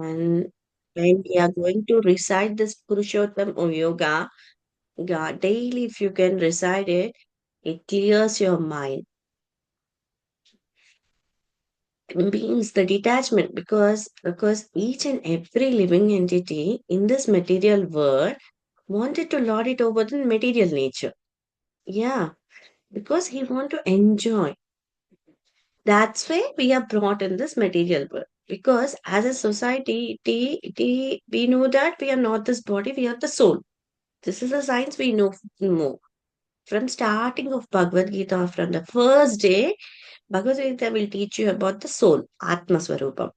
And when we are going to recite this Purushottam Yoga, daily, if you can recite it, it clears your mind. It means the detachment because each and every living entity in this material world wanted to lord it over the material nature. Yeah, because he want to enjoy. That's why we are brought in this material world. Because as a society, we know that we are not this body, we are the soul. This is a science we know more. From starting of Bhagavad Gita, from the first day, Bhagavad Gita will teach you about the soul, Atma Swarupam.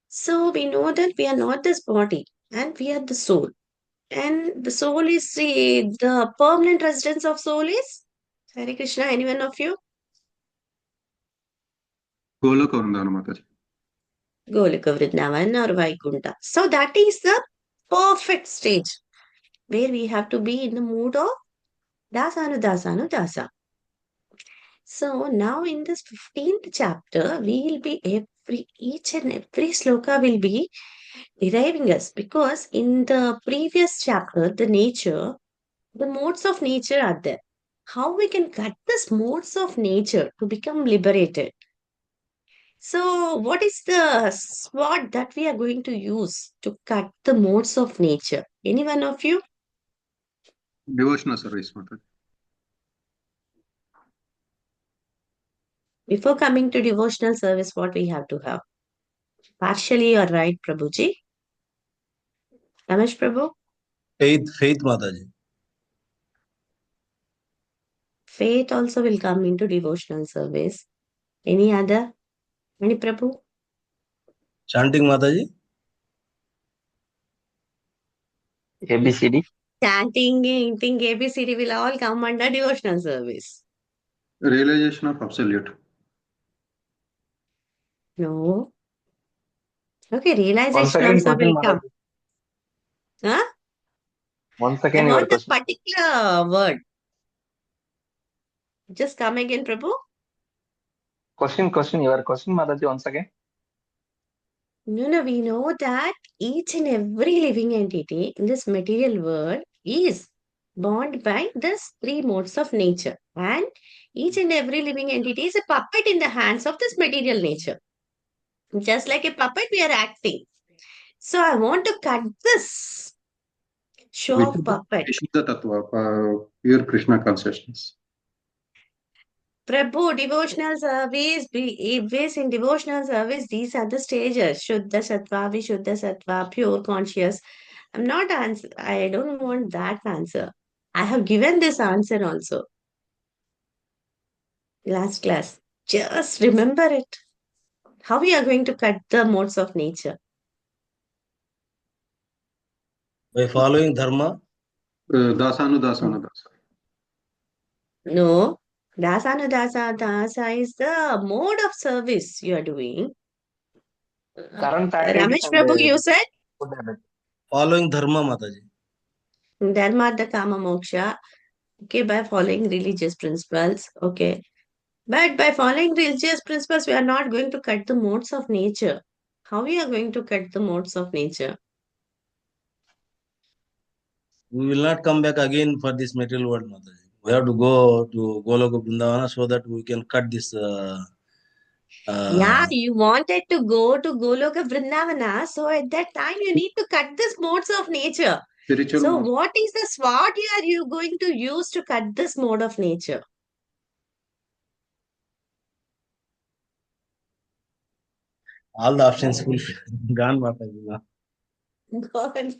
So we know that we are not this body and we are the soul. And the soul is the permanent residence of soul is Hare Krishna, anyone of you? Goloka Vrindavana Mataji. Golika Vrindavan or Vaikunta. So that is the perfect stage where we have to be in the mood of Dasa. So now in this 15th chapter, we will be each and every sloka will be deriving us because in the previous chapter, the modes of nature are there. How we can cut this modes of nature to become liberated. So what is the sword that we are going to use to cut the modes of nature? Any one of you? Devotional service Mataji. Before coming to devotional service, what we have to have? Partially you're right, Prabhuji. Ramesh Prabhu? Faith Mataji. Faith also will come into devotional service. Any other? Any Prabhu? Chanting Mataji. ABCD. Chanting, eating, ABCD will all come under devotional service. Realization of absolute. No. Okay, Once realization again, also question, will come. Mataji. Huh? Once I again, your want the question. particular word. Just come again, Prabhu. Question, your question, Mataji, once again. No, we know that each and every living entity in this material world is bound by these three modes of nature. And each and every living entity is a puppet in the hands of this material nature. Just like a puppet, we are acting. So I want to cut this show of puppet. Vishuddha Tattva, pure Krishna consciousness. Prabhu, devotional service, base in devotional service, these are the stages. Shuddha Sattva, Vishuddha Sattva, pure conscious. I don't want that answer. I have given this answer also. Last class. Just remember it. How we are going to cut the modes of nature. By following Dharma. Dasanu. No. Dasa is the mode of service you are doing. Current activities Ramesh and Prabhu, you said? food habit. Following Dharma Mataji. Dharma, the Kama Moksha. Okay, by following religious principles. Okay. But by following religious principles, we are not going to cut the modes of nature. How we are going to cut the modes of nature? We will not come back again for this material world, Mataji. We have to go to Goloka Vrindavana so that we can cut this. Yeah, you wanted to go to Goloka Vrindavana. So at that time, you need to cut this modes of nature. Spiritual So mode. what is the sword are you going to use to cut this mode of nature? All the options gone, Mataji. God.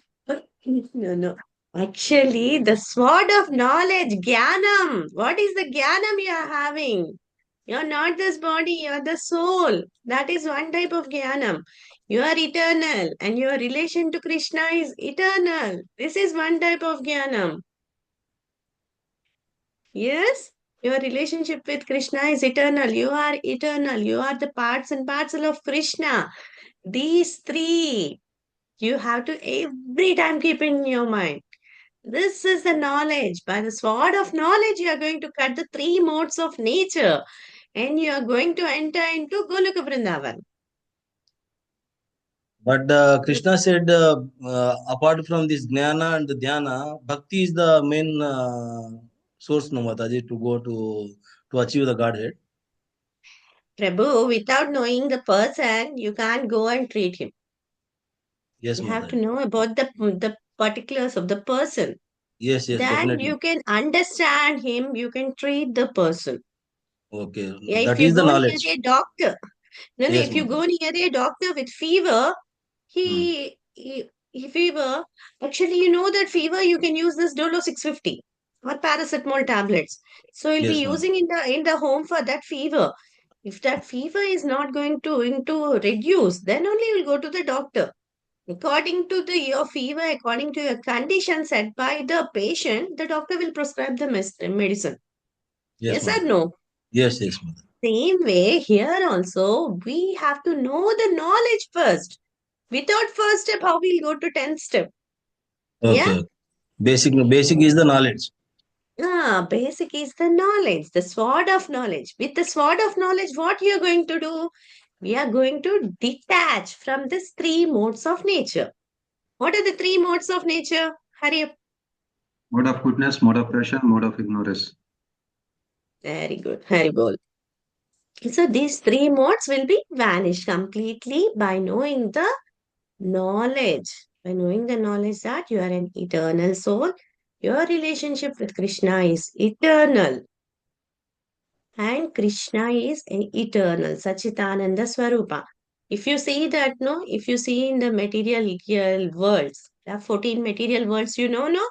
No. Actually, the sword of knowledge, Jnanam. What is the Jnanam you are having? You're not this body, you're the soul. That is one type of Jnanam. You are eternal and your relation to Krishna is eternal. This is one type of Jnanam. Yes? Your relationship with Krishna is eternal. You are eternal. You are the parts and parcel of Krishna. These three you have to every time keep in your mind. This is the knowledge. By the sword of knowledge, you are going to cut the three modes of nature and you are going to enter into Goloka Vrindavan. But Krishna said, apart from this jnana and dhyana, bhakti is the main source, no Mataji, to go to achieve the Godhead. Prabhu, without knowing the person, you can't go and treat him. Yes, You have to Mataji. know about the particulars of the person. Yes, Then definitely. you can understand him, you can treat the person. Okay, Yeah, if that you is the go near knowledge. a doctor, no, Yes, if you go Mataji. near a doctor with fever, Hmm. he fever, actually, you know that fever, you can use this Dolo 650 or paracetamol tablets. So you'll be Yes, Mataji. using in the home for that fever. If that fever is not going to reduce, then only you'll go to the doctor. According to your fever, according to your condition set by the patient, the doctor will prescribe the medicine. Yes, Yes or Mataji. no? Yes, Mataji. Same way, here also, we have to know the knowledge first. Without first step, how we'll go to 10th step? Yeah? Okay. Basic is the knowledge. Basic is the knowledge, the sword of knowledge. With the sword of knowledge, what you are going to do? We are going to detach from these three modes of nature. What are the three modes of nature? Hurry up. Mode of goodness, mode of passion, mode of ignorance. Very good. Very good. So these three modes will be vanished completely by knowing the knowledge. By knowing the knowledge that you are an eternal soul, your relationship with Krishna is eternal. And Krishna is eternal, Sachitananda Swarupa. If you see that, no, if you see in the material worlds, there are 14 material worlds, you know, no?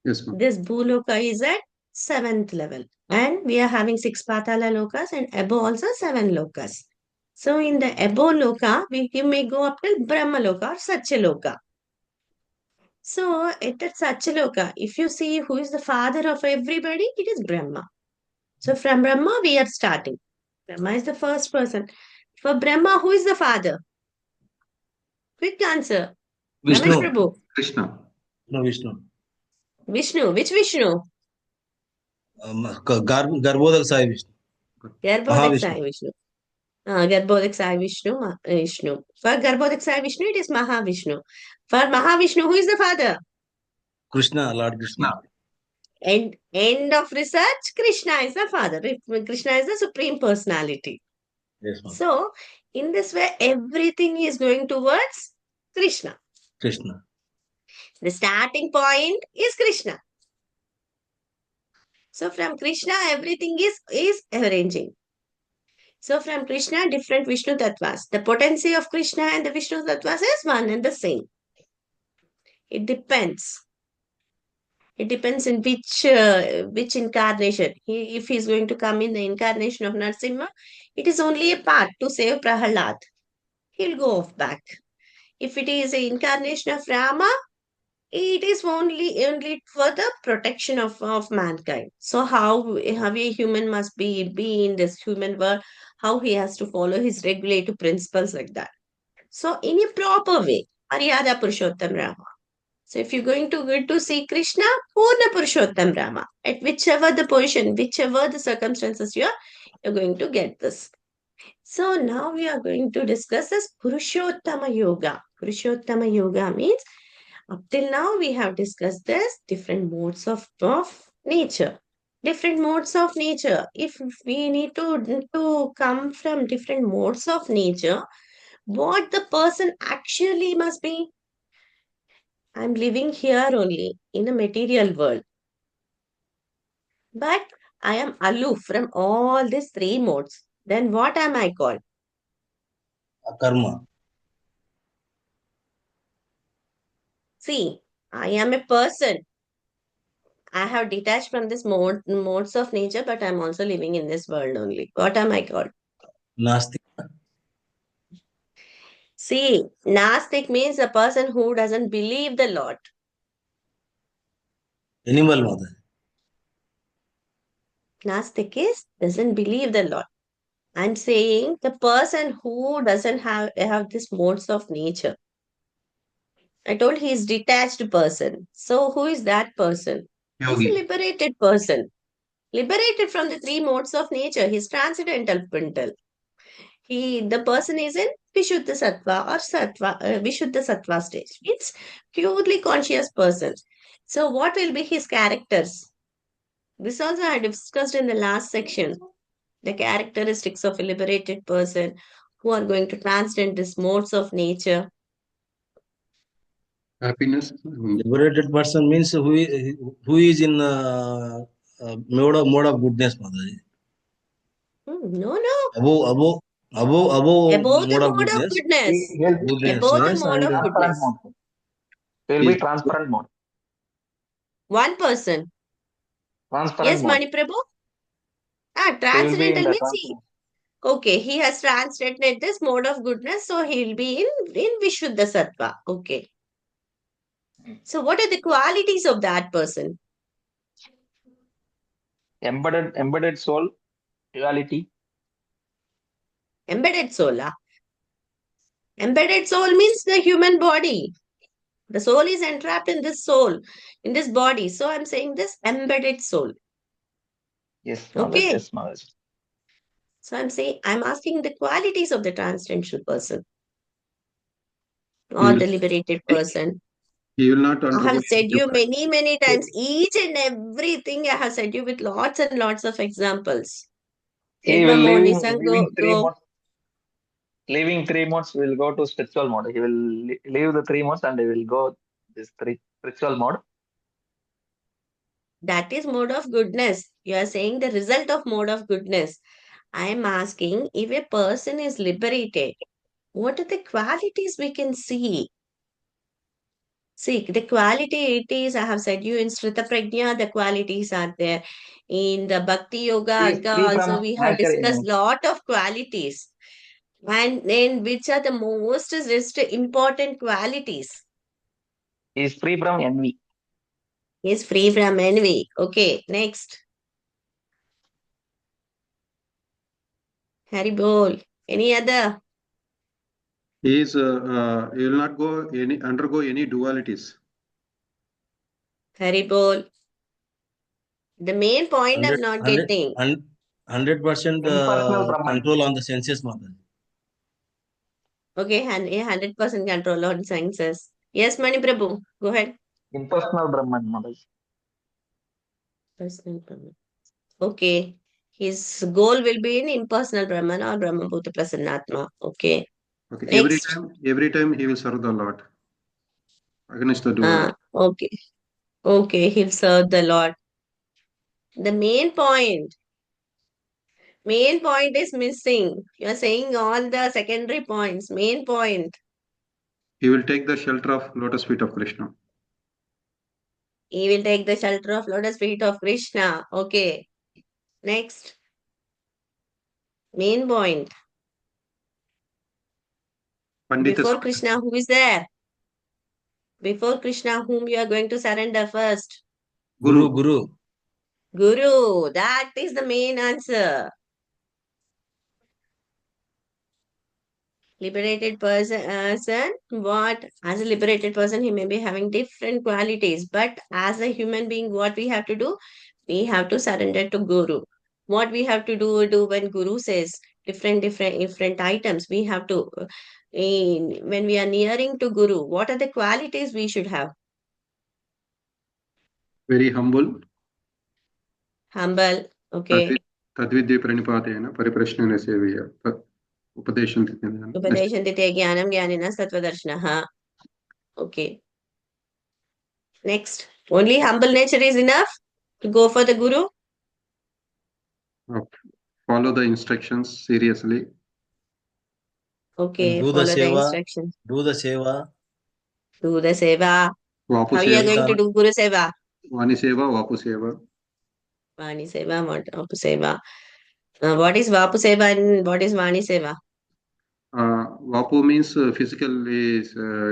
Yes, ma'am. This Bhuloka is at 7th level. And we are having 6 Patala Lokas and above also 7 Lokas. So in the above Loka, you may go up till Brahma Loka or Satyaloka. So at that Satyaloka, if you see who is the father of everybody, it is Brahma. So from Brahma, we are starting. Brahma is the first person. For Brahma, who is the father? Quick answer. Ramesh Vishnu. Prabhu. Krishna. No, Vishnu. Vishnu. Which Vishnu? Garbhodak Sai Vishnu. Garbhodak Mahavishnu. Sai Vishnu. Garbhodak Sai Vishnu. Vishnu. For Garbhodak Sai Vishnu, it is Mahavishnu. For Mahavishnu, who is the father? Krishna, Lord Krishna. Krishna. End of research, Krishna is the father. Krishna is the supreme personality. Yes, ma'am. So, in this way, everything is going towards Krishna. Krishna. The starting point is Krishna. So, from Krishna, everything is arranging. So, from Krishna, different Vishnu Tattvas. The potency of Krishna and the Vishnu Tattvas is one and the same. It depends. It depends in which incarnation. If he's going to come in the incarnation of Narsimha, it is only a part to save Prahalad. He'll go off back. If it is an incarnation of Rama, it is only for the protection of mankind. So how a human must be in this human world, how he has to follow his regulative principles like that. So in a proper way, Maryada Purushottam Rama. So if you're going to go to see Krishna, Purna Purushottam Rama. At whichever the position, whichever the circumstances you're going to get this. So now we are going to discuss this Purushottama Yoga. Purushottama Yoga means up till now we have discussed this different modes of nature. Different modes of nature. If we need to come from different modes of nature, what the person actually must be. I'm living here only in a material world. But I am aloof from all these three modes. Then what am I called? Karma. See, I am a person. I have detached from this modes of nature, but I'm also living in this world only. What am I called? Nastik. See, Nastic means a person who doesn't believe the Lord. Animal mother. Nastic is doesn't believe the Lord. I'm saying the person who doesn't have this modes of nature. I told he is detached person. So who is that person? He's a Yogi. liberated person. Liberated from the three modes of nature. He's transcendental mental. The person is in Vishuddha Sattva or Vishuddha Sattva stage. It's purely conscious person. So what will be his characters? This also I discussed in the last section. The characteristics of a liberated person who are going to transcend these modes of nature. Happiness. Liberated person means who is in mode of goodness, Mataji. No. Above Above the mode of mode of goodness, goodness. He'll Above the goodnessness mode and of transparent goodness. mode. There will He's be transparent mode. One person. Transparent Yes, mode. Mani Prabhu? He will be in Transcendental the means transparent. okay, he has transcended this mode of goodness, so he'll be in Vishuddha Sattva. Okay. So what are the qualities of that person? Embedded soul, duality. Embedded soul. Embedded soul means the human body. The soul is entrapped in this soul, in this body. So I'm saying this embedded soul. Yes, Mataji. Okay. Yes, Mataji. So I'm asking the qualities of the transcendental person he or will the liberated person. he will not I undergo have said any you many times, each and everything I have said you with lots and lots of examples. He Let will Mama only leaving three go. months. Leaving 3 months, will go to spiritual mode. He will leave the 3 months and he will go this spiritual mode. That is mode of goodness. You are saying the result of mode of goodness. I am asking if a person is liberated, what are the qualities we can see? See, the quality it is, I have said you in Srita Prajna, the qualities are there. In the Bhakti Yoga He is Agga free also, from we have nature discussed enemy. lot of qualities. And then which are the most important qualities? He is free from envy. He is free from envy. Okay, next. Hari Bol. Any other? he will not undergo any dualities. Hari Bol. The main point I'm 100, not getting. 100% Impersonal Brahman. control on the senses, Mataji. Okay, 100% control on senses. Yes, Mani Prabhu, go ahead. Impersonal Brahman, Mataji. Personal Brahman. Okay. His goal will be in impersonal Brahman or Brahma Bhuta Prasannatma. Okay. Okay. Next. Every time he will serve the Lord against the duality. Okay. Okay, he'll serve the Lord. The main point is missing. You're saying all the secondary points. Main point. He will take the shelter of lotus feet of Krishna. He will take the shelter of lotus feet of Krishna. Okay. Next. Main point. Pandita Before Samaya. Krishna, who is there? Before Krishna, whom you are going to surrender first? Guru. Guru. That is the main answer. Liberated person, what? As a liberated person, he may be having different qualities, but as a human being, what we have to do? We have to surrender to Guru. What we have to do when Guru says different items, we have to, when we are nearing to Guru, what are the qualities we should have? Very humble. Humble. Okay. Tadvidya pranipatena pariprashnena seviya. Upadesham. Upadeshanti jnanam jnanina sattvadarshanaha. Okay. Next. Only humble nature is enough to go for the Guru? Follow the instructions seriously. Okay, Do the follow the seva. instructions. Do the seva. Do the seva. Vapu How you are seva. going to do Guru seva? Vani seva, Vapu seva. Vani seva, Vapu seva. What is Vapu seva and what is Vani seva? Vapu means physically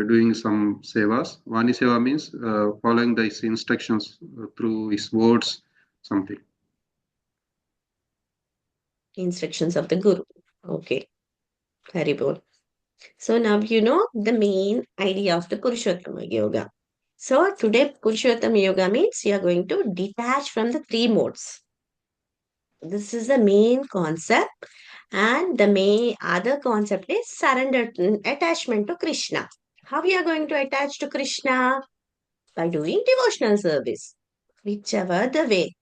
doing some sevas. Vani seva means following the instructions through his words, something. Instructions of the Guru. Okay, Hari Bol. So now you know the main idea of the Purushottama Yoga. So today Purushottama Yoga means you are going to detach from the three modes. This is the main concept. And the main other concept is surrender, attachment to Krishna. How we are going to attach to Krishna? By doing devotional service, whichever the way.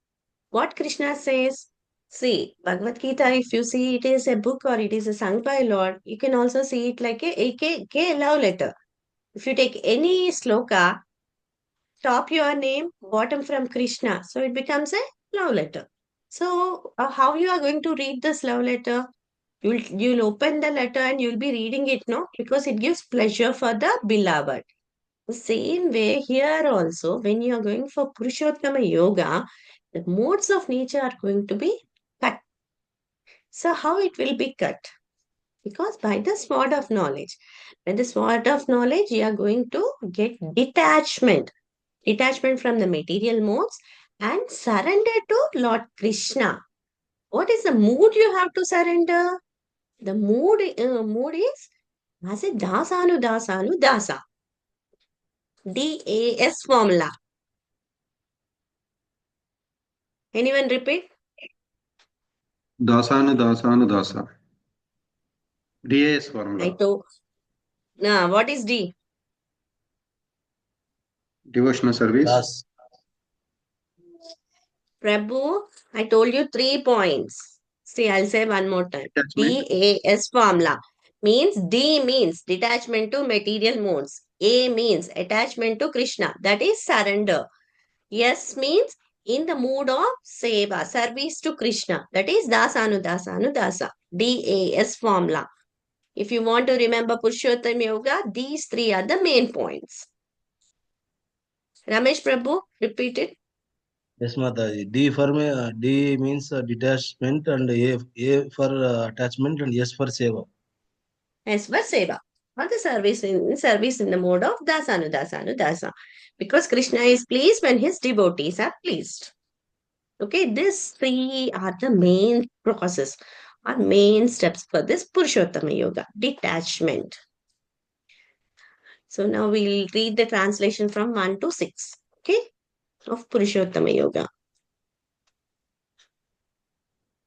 What Krishna says. See, Bhagavad Gita, if you see it is a book or it is a sung by Lord, you can also see it like a love letter. If you take any sloka, top your name, bottom from Krishna. So it becomes a love letter. So how you are going to read this love letter? You'll open the letter and you'll be reading it, no? Because it gives pleasure for the beloved. The same way here also, when you are going for Purushottama Yoga, the modes of nature are going to be cut. So how it will be cut? Because by the sword of knowledge. By the sword of knowledge, you are going to get detachment. Detachment from the material modes and surrender to Lord Krishna. What is the mood you have to surrender? The mood is as a dasanu dasanu dasa. DAS formula. Anyone repeat? Dasanu, dasanu, dasa. DAS I formula. told. Nah, what is D? Devotional service. Das. Prabhu, I told you 3 points. See, I'll say one more time. Attachment. DAS formula means D means detachment to material modes. A means attachment to Krishna. That is surrender. S means in the mood of seva, service to Krishna. That is dasanu dasanu dasa. DAS formula. If you want to remember Purushottam Yoga, these three are the main points. Ramesh Prabhu, repeat it. Yes, Mataji. D means detachment, and A for attachment, and S for seva. As for seva. Or the service in the mode of dasanu dasanu dasa. Because Krishna is pleased when his devotees are pleased. Okay, these three are the main process or main steps for this Purushottama Yoga, detachment. So now we'll read the translation from 1 to 6, okay, of Purushottama Yoga.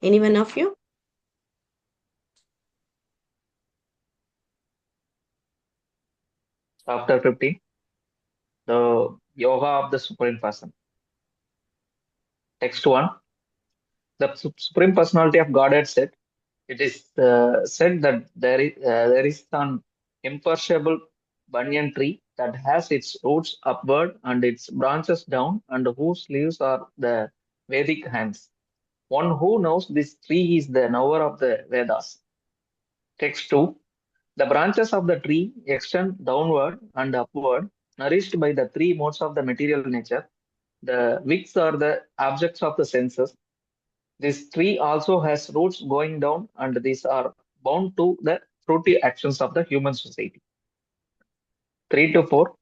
Any one of you? Chapter 15, the Yoga of the Supreme Person. Text 1. The Supreme Personality of Godhead said, it is said that there is an imperishable banyan tree that has its roots upward and its branches down, and whose leaves are the Vedic hands. One who knows this tree is the knower of the Vedas. Text 2. The branches of the tree extend downward and upward, nourished by the three modes of the material nature. The wicks are the objects of the senses. This tree also has roots going down, and these are bound to the fruity actions of the human society. 3 to 4.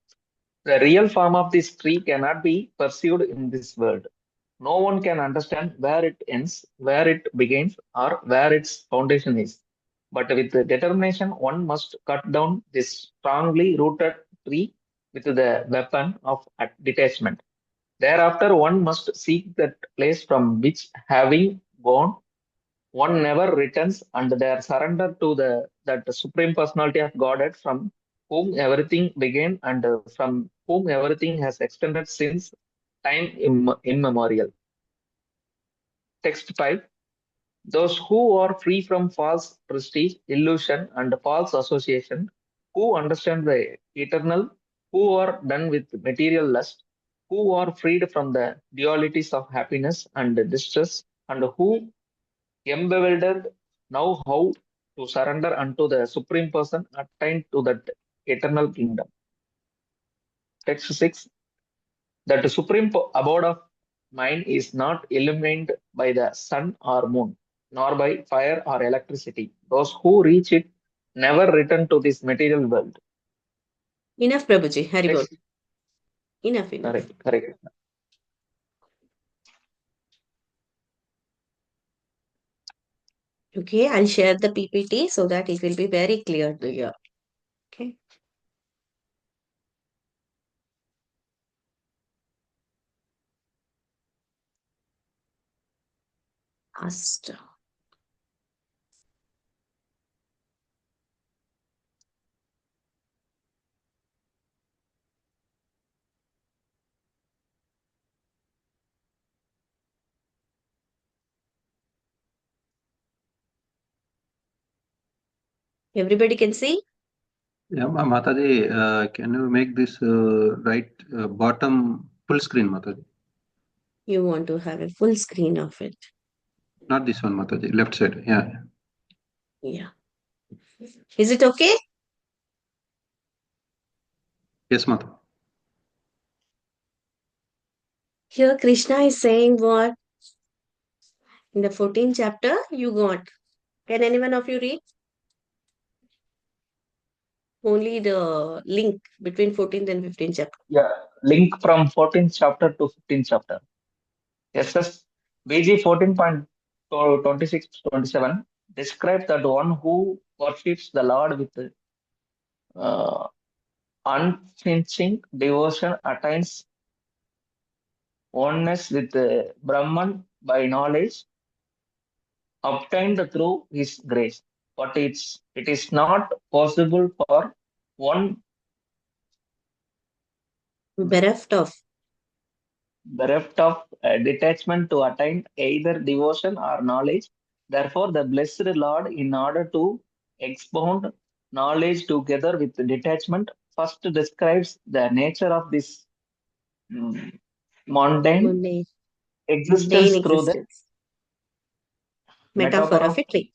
The real form of this tree cannot be perceived in this world. No one can understand where it ends, where it begins, or where its foundation is. But with determination, one must cut down this strongly rooted tree with the weapon of detachment. Thereafter, one must seek that place from which, having gone, one never returns, and they are surrendered to that supreme personality of Godhead from whom everything began and from whom everything has extended since time immemorial. Text 5. Those who are free from false prestige, illusion, and false association, who understand the eternal, who are done with material lust, who are freed from the dualities of happiness and distress, and who bewildered know how to surrender unto the Supreme Person, attain to that eternal kingdom. Text 6. That the supreme abode of mind is not illumined by the sun or moon, nor by fire or electricity. Those who reach it never return to this material world. Enough, Prabhuji. Haribol. Text, Enough, enough. correct. Okay, I'll share the PPT so that it will be very clear to you. Okay. Asta. Everybody can see? Yeah, Mataji, can you make this right bottom full screen, Mataji? You want to have a full screen of it. Not this one, Mataji. Left side. Yeah. Yeah. Is it okay? Yes, Mata. Here Krishna is saying what? In the 14th chapter, you got. Can anyone of you read? Only the link between 14th and 15th chapter. Yeah, link from 14th chapter to 15th chapter. SS BG 14.26-27 describe that one who worships the Lord with uh, unflinching devotion attains oneness with Brahman by knowledge obtained through his grace. But it is not possible for one Bereft of. bereft of detachment to attain either devotion or knowledge. Therefore, the blessed Lord, in order to expound knowledge together with detachment, first describes the nature of this mm, mundane Mundane existence through the existence. metaphor Metaphor of of a tree.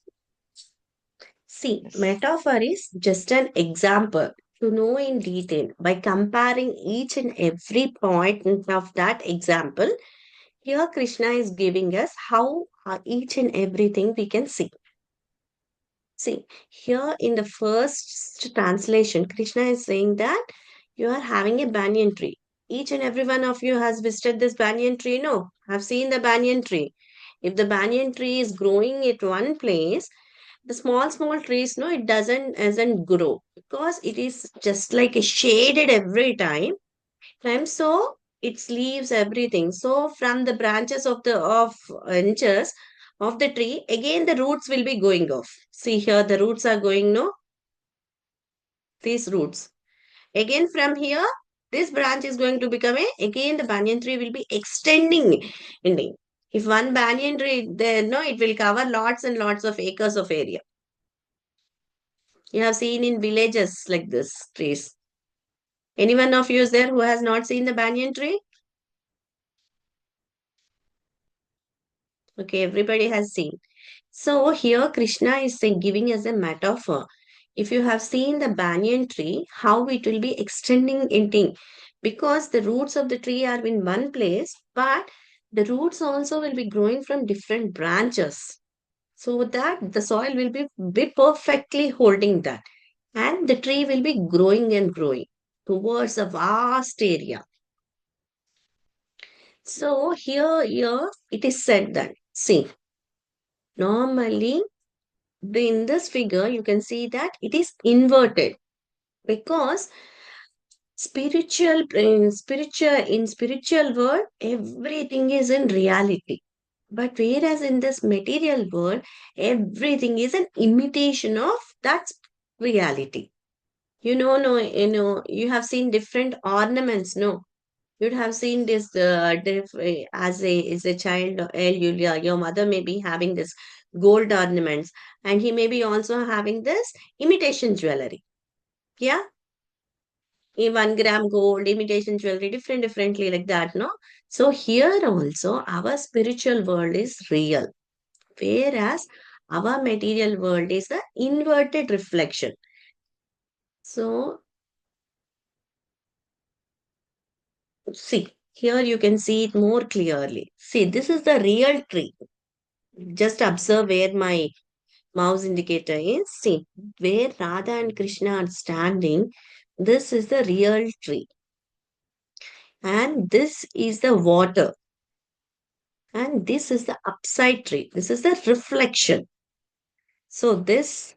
See, yes. metaphor is just an example to know in detail by comparing each and every point of that example. Here, Krishna is giving us how each and everything we can see. See, here in the first translation, Krishna is saying that you are having a banyan tree. Each and every one of you has visited this banyan tree. No, I've seen the banyan tree. If the banyan tree is growing at one place, the small trees, no, it doesn't grow because it is just like a shaded every time. So its leaves, everything. So from the branches of the of inches of the tree, again the roots will be going off. See here, the roots are going, no, these roots. Again from here, this branch is going to become again the banyan tree will be extending. In if one banyan tree, then no, it will cover lots and lots of acres of area. You have seen in villages like this trees. Anyone of you is there who has not seen the banyan tree? Okay, everybody has seen. So here Krishna is saying, giving us a metaphor. If you have seen the banyan tree, how it will be extending into, because the roots of the tree are in one place, but the roots also will be growing from different branches, so that the soil will be perfectly holding that, and the tree will be growing and growing towards a vast area. So here it is said that, see, normally in this figure you can see that it is inverted, because spiritual world everything is in reality, but whereas in this material world everything is an imitation of that reality. No, you have seen different ornaments, no? You'd have seen this as a child, your mother may be having this gold ornaments, and he may be also having this imitation jewelry. Yeah, 1 gram gold, imitation jewelry, differently like that, no? So here also our spiritual world is real, whereas our material world is the inverted reflection. So see, here you can see it more clearly. See, this is the real tree. Just observe where my mouse indicator is. See, where Radha and Krishna are standing, this is the real tree. And this is the water. And this is the upside tree. This is the reflection. So, this,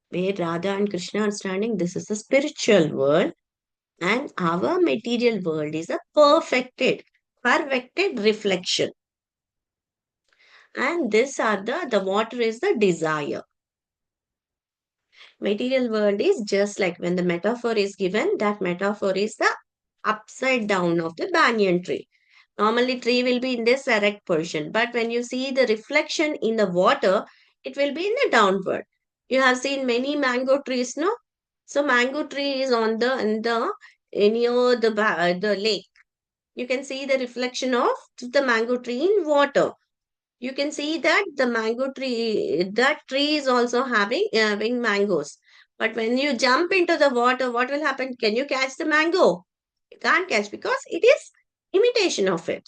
where Radha and Krishna are standing, this is the spiritual world. And our material world is a perfected reflection. And this are the water is the desire. Material world is just like when the metaphor is given, that metaphor is the upside down of the banyan tree. Normally tree will be in this erect position, but when you see the reflection in the water, it will be in the downward. You have seen many mango trees, no? So mango tree is on the near the lake. You can see the reflection of the mango tree in water. You can see that the mango tree, that tree is also having mangoes. But when you jump into the water, what will happen? Can you catch the mango? You can't catch because it is imitation of it.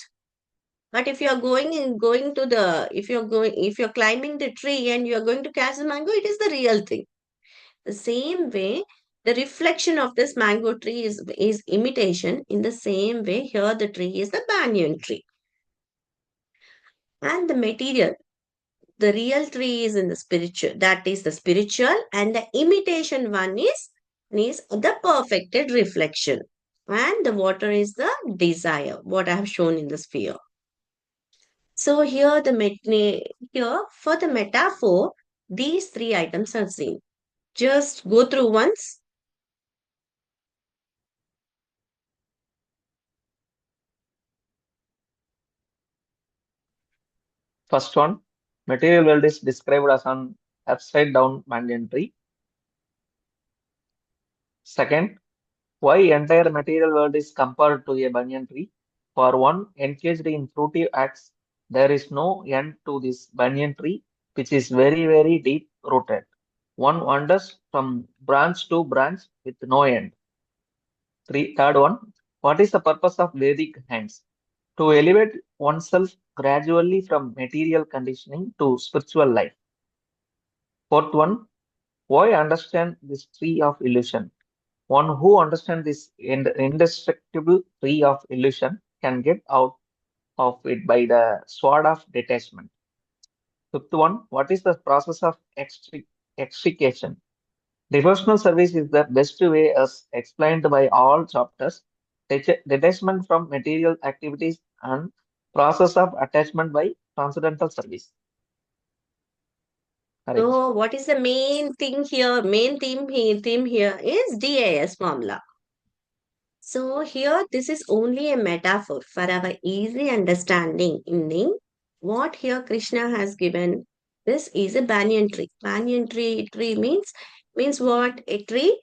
But if you are going to the if you're climbing the tree and you are going to catch the mango, it is the real thing. The same way, the reflection of this mango tree is imitation. In the same way, here the tree is the banyan tree. And the material, the real tree is in the spiritual, that is the spiritual, and the imitation one is the perfected reflection. And the water is the desire, what I have shown in the sphere. So here here for the metaphor, these three items are seen. Just go through once. First one, material world is described as an upside down banyan tree. Second, why entire material world is compared to a banyan tree? For one engaged in fruitive acts, there is no end to this banyan tree, which is very, very deep rooted. One wanders from branch to branch with no end. Third one, what is the purpose of Vedic hands? To elevate oneself gradually from material conditioning to spiritual life. Fourth one, why understand this tree of illusion? One who understands this indestructible tree of illusion can get out of it by the sword of detachment. Fifth one, what is the process of extrication? Devotional service is the best way as explained by all chapters. Detachment from material activities and process of attachment by transcendental service. Hare Krishna. So what is the main thing here? Theme here is DAS formula. So here this is only a metaphor for our easy understanding. What here Krishna has given, this is a banyan tree. Banyan tree means what? A tree,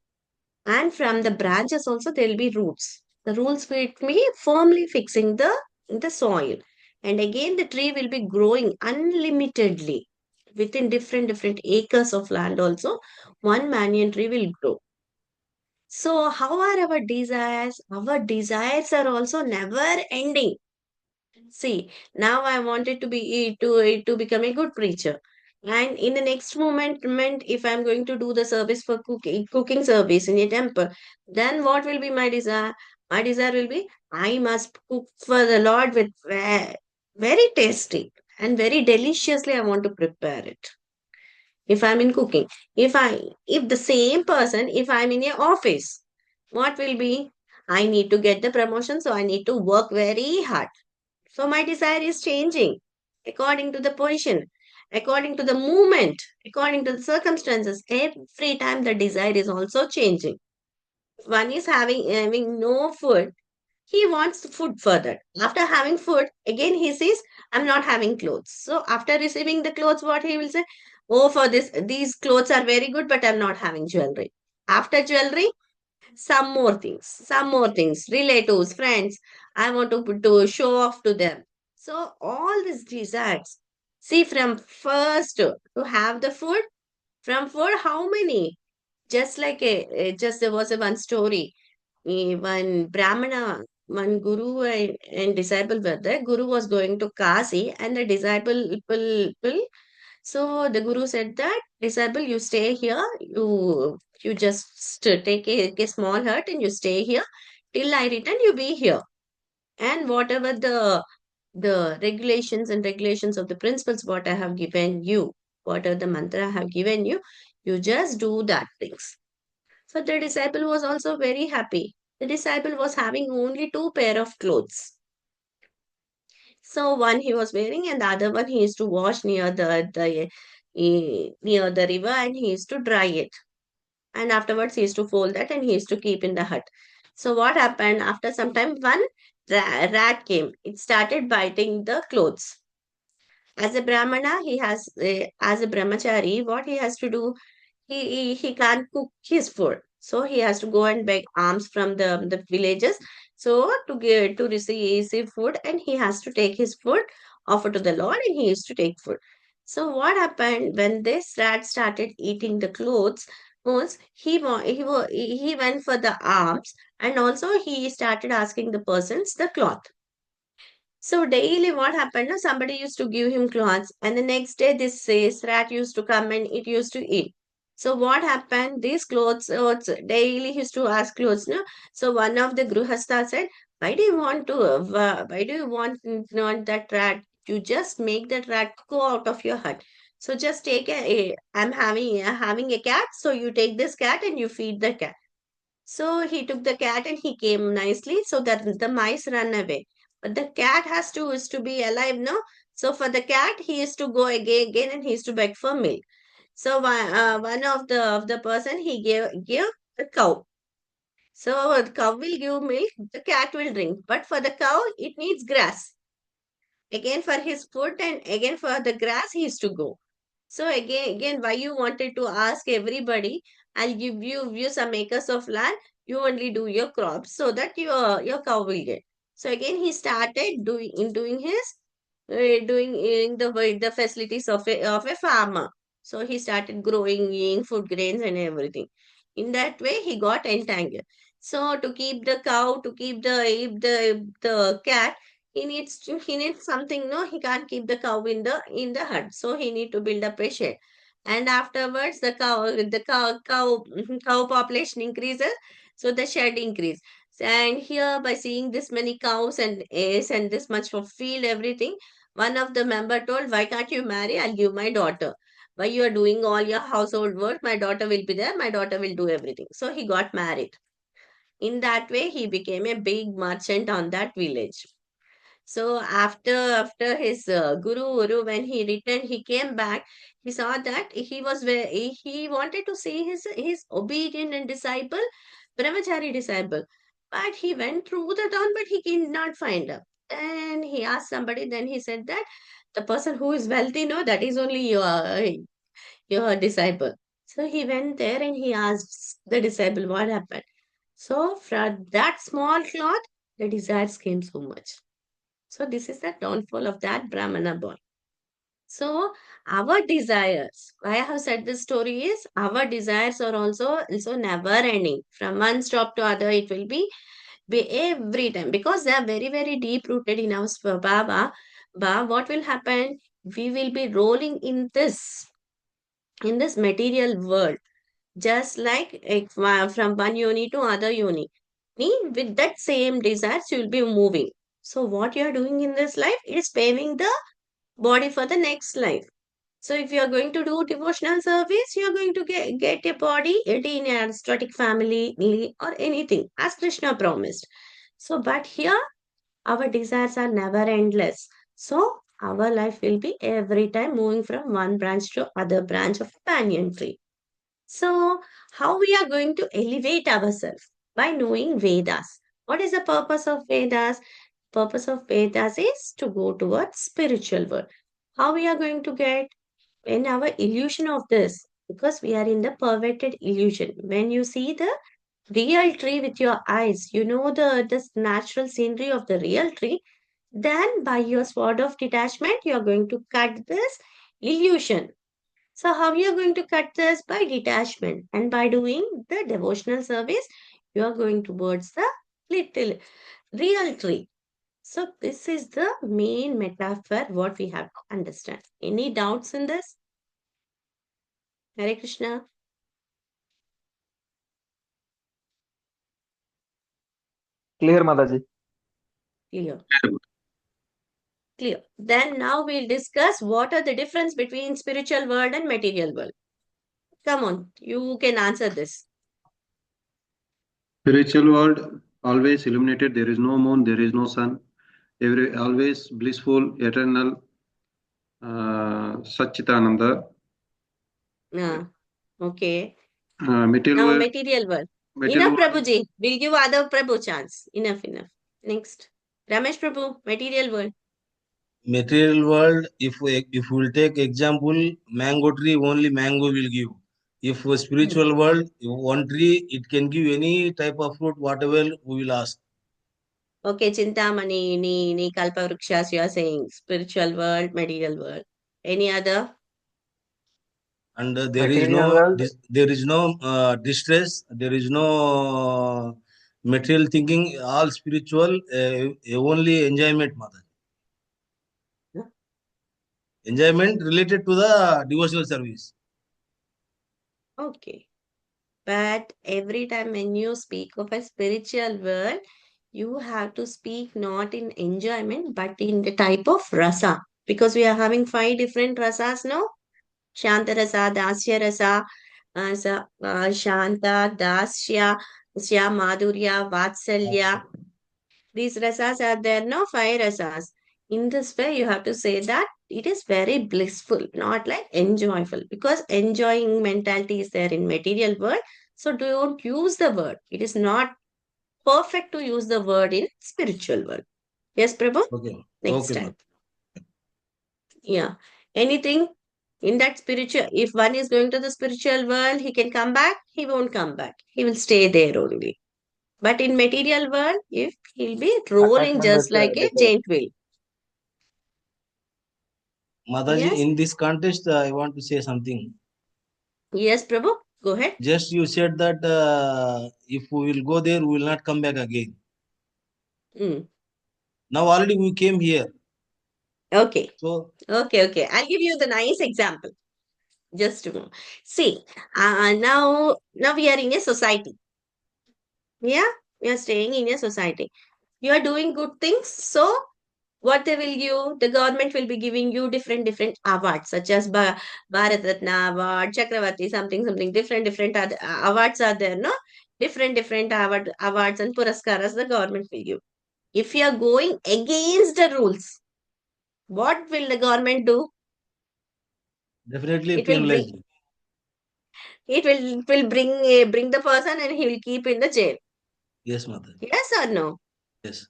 and from the branches also there will be roots. The roots will be firmly fixing the soil. And again the tree will be growing unlimitedly within different acres of land also. One banyan tree will grow. So, how are our desires? Our desires are also never ending. See, now I wanted to become a good preacher, and in the next moment, if I'm going to do the service for cooking service in a temple, then what will be my desire? My desire will be I must cook for the Lord with very tasty and very deliciously. I want to prepare it. If I'm in cooking, if the same person, if I'm in a office, what will be? I need to get the promotion, so I need to work very hard. So my desire is changing according to the position, according to the movement, according to the circumstances. Every time the desire is also changing. One is having no food, he wants food further. After having food, again he says, I'm not having clothes. So after receiving the clothes, what he will say? Oh, for these clothes are very good, but I'm not having jewelry. After jewelry, some more things, relatives, friends. I want to show off to them. So all these desires. See, from first to have the food, from food, how many? Just like just there was a one story. One Brahmana, one guru and disciple were there. Guru was going to Kasi and the disciple. So the guru said that disciple, you stay here. You just take a small hut and you stay here till I return. You be here, and whatever the regulations of the principles what I have given you, whatever the mantra I have given you, you just do that things. So the disciple was also very happy. The disciple was having only two pair of clothes. So one he was wearing and the other one he used to wash near near the river and he used to dry it. And afterwards he used to fold that and he used to keep in the hut. So what happened after some time? One rat came. It started biting the clothes. As a brahmana, as a brahmachari, what he has to do? he can't cook his food. So he has to go and beg alms from the villages. So to receive food, and he has to take his food, offer to the Lord, and he used to take food. So what happened when this rat started eating the clothes? Was he went for the alms, and also he started asking the persons the cloth. So daily what happened? No, somebody used to give him clothes, and the next day this rat used to come and it used to eat. So what happened? These clothes, daily he used to ask clothes. No, so one of the gruhastha said, "Why do you want to? Why do you want that rat? You just make that rat go out of your hut. So just take I'm having a cat. So you take this cat and you feed the cat." So he took the cat and he came nicely so that the mice ran away. But the cat is to be alive, no? So for the cat, he is to go again and he is to beg for milk. So one of the person he gave the cow. So the cow will give milk, the cat will drink. But for the cow, it needs grass. Again for his food and again for the grass, he is to go. So again, why you wanted to ask everybody? I'll give you some acres of land. You only do your crops so that your cow will get. So again, he started doing his doing in the facilities of a farmer. So he started growing food grains and everything. In that way, he got entangled. So to keep the cow, to keep the cat, he needs something. No, he can't keep the cow in the hut. So he need to build up a shed. And afterwards, cow population increases, so the shed increase. And here, by seeing this many cows and eggs and this much of field, everything, one of the member told, "Why can't you marry? I'll give my daughter. Why you are doing all your household work? My daughter will be there. My daughter will do everything." So he got married. In that way, he became a big merchant on that village. So after his guru, when he returned, he came back. He saw that he wanted to see his obedient and disciple, brahmachari disciple, but he went through the town, but he could not find her. And he asked somebody. Then he said that the person who is wealthy, no, that is only your disciple. So he went there and he asked the disciple what happened. So from that small cloth, the desires came so much. So this is the downfall of that Brahmana boy. So our desires, why I have said this story is our desires are also never ending. From one stop to other, it will be every time because they are very, very deep rooted in our Swabhava. But what will happen? We will be rolling in this material world, just like from one uni to other uni. With that same desires, you will be moving. So what you are doing in this life is paving the body for the next life. So if you are going to do devotional service, you are going to get a body in an aristocratic family or anything, as Krishna promised. So, but here our desires are never endless. So our life will be every time moving from one branch to other branch of banyan tree. So, how we are going to elevate ourselves? By knowing Vedas. What is the purpose of Vedas? Purpose of Vedas is to go towards spiritual world. How we are going to get in our illusion of this? Because we are in the perverted illusion. When you see the real tree with your eyes, you know the natural scenery of the real tree, then by your sword of detachment, you are going to cut this illusion. So, how you are going to cut this? By detachment. And by doing the devotional service, you are going towards the little real tree. So, this is the main metaphor what we have to understand. Any doubts in this? Hare Krishna, Clear, Mataji. clear, clear. Then now we'll discuss what are the difference between spiritual world and material world. Come on, you can answer this. Spiritual world always illuminated. There is no moon. There is no sun. Always blissful, eternal, Satchitananda. Okay. Material Now world. material world. Material Enough, world. Prabhuji. We'll give other Prabhu chance. Enough. Next. Ramesh Prabhu, material world. Material world, if we will take example, mango tree, only mango will give. If a spiritual world, one tree, it can give any type of fruit, whatever we will ask. Okay, Chintamani, ni Kalpa Vrikshas, you are saying spiritual world, material world. Any other? And Material world, there is no distress, there is no material thinking, all spiritual, only enjoyment, mother. Huh? Enjoyment related to the devotional service. Okay. But every time when you speak of a spiritual world, you have to speak not in enjoyment, but in the type of rasa. Because we are having 5 different rasas now. Shanta rasa, Dasya rasa, Shanta, Dasya, Sya, Madhurya, Vatsalya. These rasas are there now, 5 rasas. In this way, you have to say that it is very blissful, not like enjoyable, because enjoying mentality is there in material world. So don't use the word. It is not perfect to use the word in spiritual world. Yes, Prabhu? Okay. Next Okay, time. mother. Yeah. Anything in that spiritual, if one is going to the spiritual world, he can come back, he won't come back. He will stay there only. But in material world, if he'll be rolling attachment just with like a the giant wheel. Mataji, Yes, in this context, I want to say something. yes, Prabhu, go ahead. Just you said that if we will go there, we will not come back again. Mm. Now already we came here. Okay, So okay. I'll give you the nice example. Just to know. See, now we are in a society. Yeah, we are staying in a society. You are doing good things, so what they will give, the government will be giving you different awards, such as Bharat Ratna Award, Chakravarti, something, different other, awards are there, no? Different awards and puraskaras the government will give. If you are going against the rules, what will the government do? definitely It will bring, penalized. bring the person and he will keep in the jail. Yes, mother. Yes or no? Yes.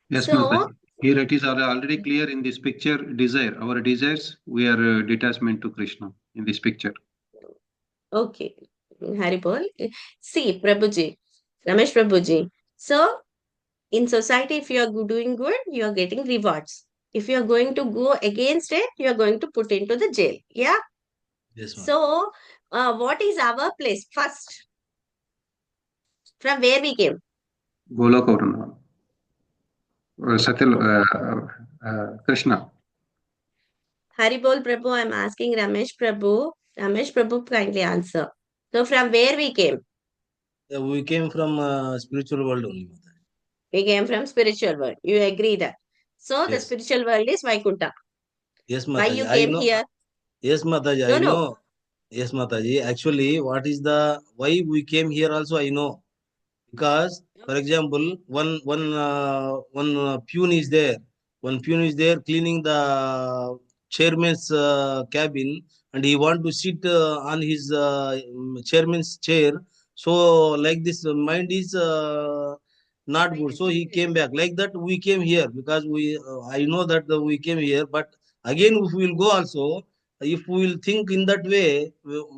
Yes, So, Mataji. Here it is already clear in this picture. Desire, our desires, we are detachment to Krishna in this picture. okay, Haribol. See, Prabhuji, Ramesh Prabhuji. So, in society, if you are doing good, you are getting rewards. If you are going to go against it, you are going to put into the jail. Yeah. Yes, mother. So, what is our place first? From where we came? Goloka Vrindavan. Satyal, Krishna. Haribol Prabhu, I'm asking Ramesh Prabhu. Ramesh Prabhu, kindly answer. So, from where we came? We came from spiritual world only, mother. We came from spiritual world. You agree that? So, the Yes. spiritual world is Vaikuntha. Yes, Why Mataji. you I came know. here? Yes, Mataji. No, I no. know. Yes, Mataji. Actually, what is the why we came here? Also, I know. Because for example one peon is there, cleaning the chairman's cabin, and he want to sit on his chairman's chair. So like this mind is not good, so he came back. Like that we came here because we I know that we came here, but again if we will go also, if we will think in that way,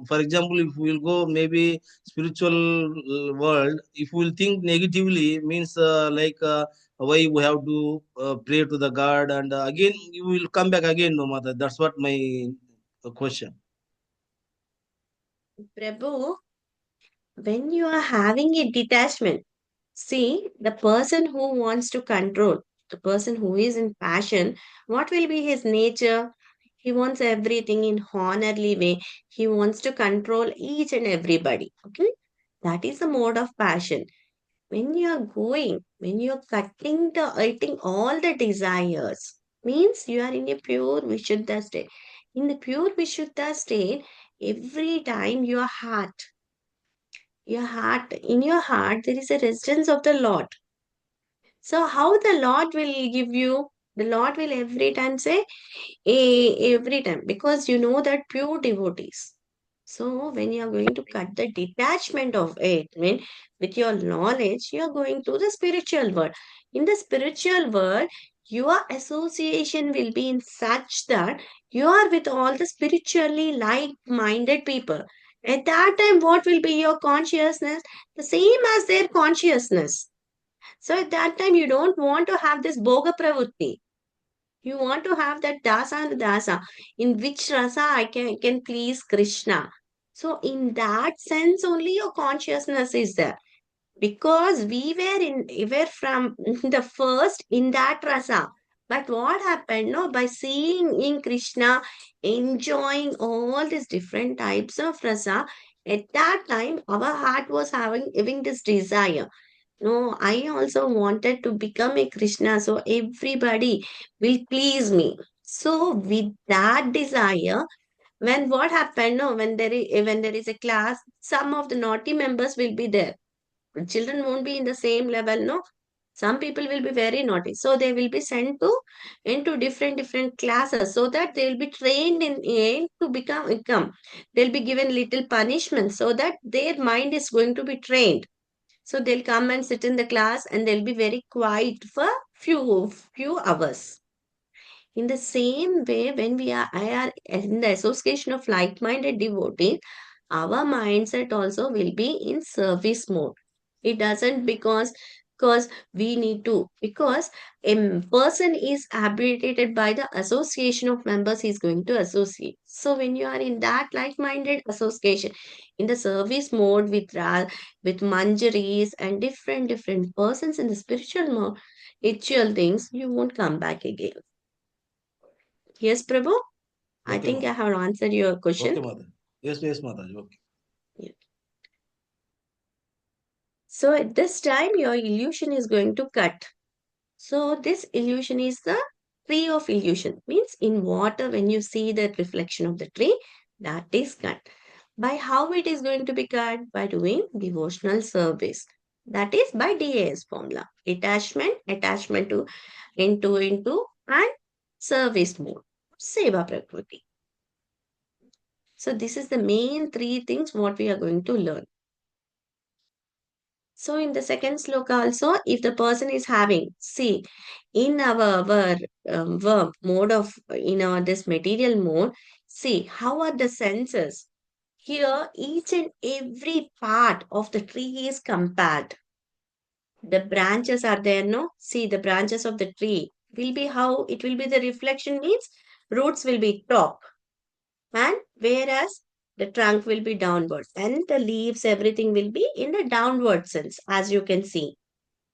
for example if we will go maybe spiritual world, if we will think negatively, means why we have to pray to the god, and again you will come back again, no matter. That's what my question. Prabhu, when you are having a detachment, see, the person who wants to control, the person who is in passion, what will be his nature? He wants everything in honorly way. He wants to control each and everybody. Okay, that is the mode of passion. When you are going, when you are eating all the desires, means you are in a pure Vishuddha state. In the pure Vishuddha state, every time in your heart, there is a residence of the Lord. So how the Lord will give you? The Lord will every time say, every time, because you know that pure devotees. So when you are going to cut the detachment of it, I mean, with your knowledge, you are going to the spiritual world. In the spiritual world, your association will be in such that you are with all the spiritually like-minded people. At that time, what will be your consciousness? The same as their consciousness. So at that time, you don't want to have this bhoga pravutti. You want to have that dasa and dasa. In which rasa I can please Krishna. So in that sense, only your consciousness is there. Because we were from the first in that rasa. But what happened? No, by seeing in Krishna, enjoying all these different types of rasa, at that time our heart was having this desire. No, I also wanted to become a Krishna, so everybody will please me. So with that desire, when what happened? No, when there is a class, some of the naughty members will be there. Children won't be in the same level. No, some people will be very naughty, so they will be sent to into different classes, so that they will be trained in to become. They'll be given little punishment so that their mind is going to be trained. So they'll come and sit in the class and they'll be very quiet for few hours. In the same way, when I are in the association of like-minded devotees, our mindset also will be in service mode. It doesn't because we need to, because a person is habitated by the association of members he is going to associate. So when you are in that like-minded association, in the service mode with manjaris and different persons in the spiritual mode, ritual things, you won't come back again. Yes, Prabhu. I Okay, think I Mother. have answered your question. Okay, Mother. Yes, Mataji. Okay. Yeah. So at this time, your illusion is going to cut. So this illusion is the tree of illusion. Means in water, when you see the reflection of the tree, that is cut. By how it is going to be cut? By doing devotional service. That is by DAS formula. Attachment to into, and service mode. Seva Prakriti. So this is the main three things what we are going to learn. So in the second sloka also, if the person is having, see, in our verb mode of, in our this material mode, see, how are the senses? Here, each and every part of the tree is compared. The branches are there, no? See, the branches of the tree will be how it will be the reflection means roots will be top, and whereas the trunk will be downwards and the leaves everything will be in the downward sense, as you can see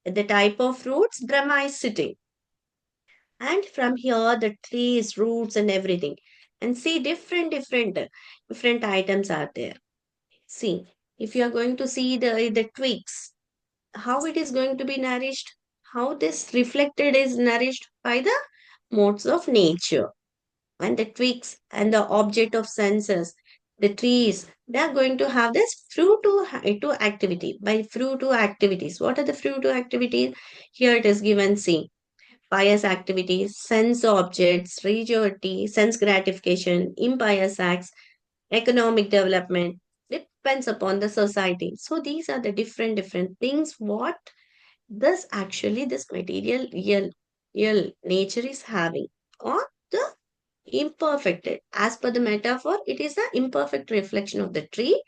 the type of roots Brahma is sitting, and from here the trees roots and everything, and see different items are there. See, if you are going to see the twigs, how it is going to be nourished, how this reflected is nourished by the modes of nature. And the twigs and the object of senses, the trees, they are going to have this to activity. By to activities, what are the to activities? Here it is given, see, pious activities, sense objects, religiosity, sense gratification, impious acts, economic development, depends upon the society. So these are the different things what this material real nature is having, or the imperfected. As per the metaphor, it is the imperfect reflection of the tree,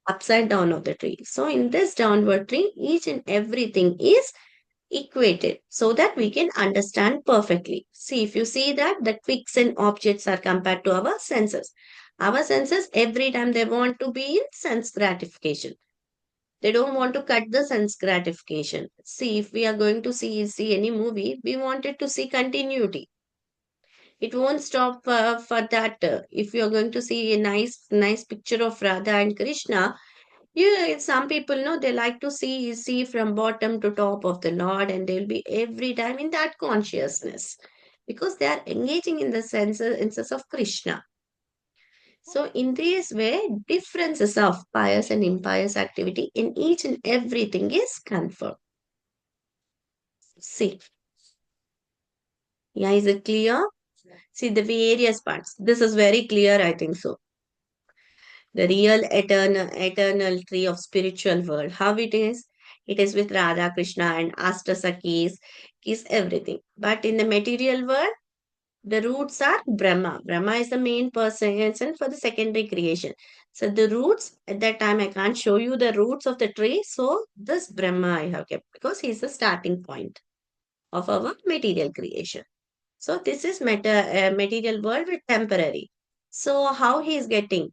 upside down of the tree. So in this downward tree, each and everything is equated so that we can understand perfectly. See, if you see that the twigs and objects are compared to our senses. Our senses, every time they want to be in sense gratification. They don't want to cut the sense gratification. See, if we are going to see any movie, we wanted to see continuity. It won't stop for that. If you are going to see a nice picture of Radha and Krishna, some people know they like to see from bottom to top of the Lord, and they'll be every time in that consciousness because they are engaging in the senses of Krishna. So in this way, differences of pious and impious activity in each and everything is confirmed. See, yeah, is it clear? See the various parts. This is very clear, I think so. The real eternal tree of spiritual world. How it is? It is with Radha, Krishna, and Ashtasakis, is everything. But in the material world, The roots are Brahma. Brahma is the main person for the secondary creation. So the roots, at that time I can't show you the roots of the tree. So this Brahma I have kept because he's the starting point of our material creation. So this is material world with temporary. So how he is getting?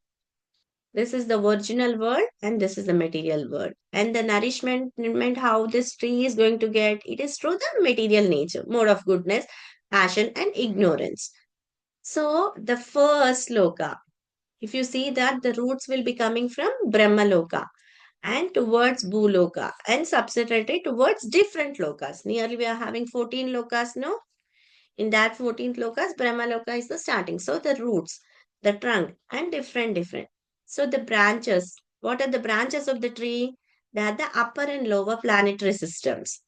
This is the original world and this is the material world. And the nourishment, how this tree is going to get, it is through the material nature, mode of goodness, passion and ignorance. So the first loka, if you see that the roots will be coming from Brahma loka and towards Bhuloka and subsequently towards different lokas. Nearly we are having 14 lokas now. In that 14th lokas, Brahma loka is the starting. So the roots, the trunk and different. So the branches, what are the branches of the tree? They are the upper and lower planetary systems.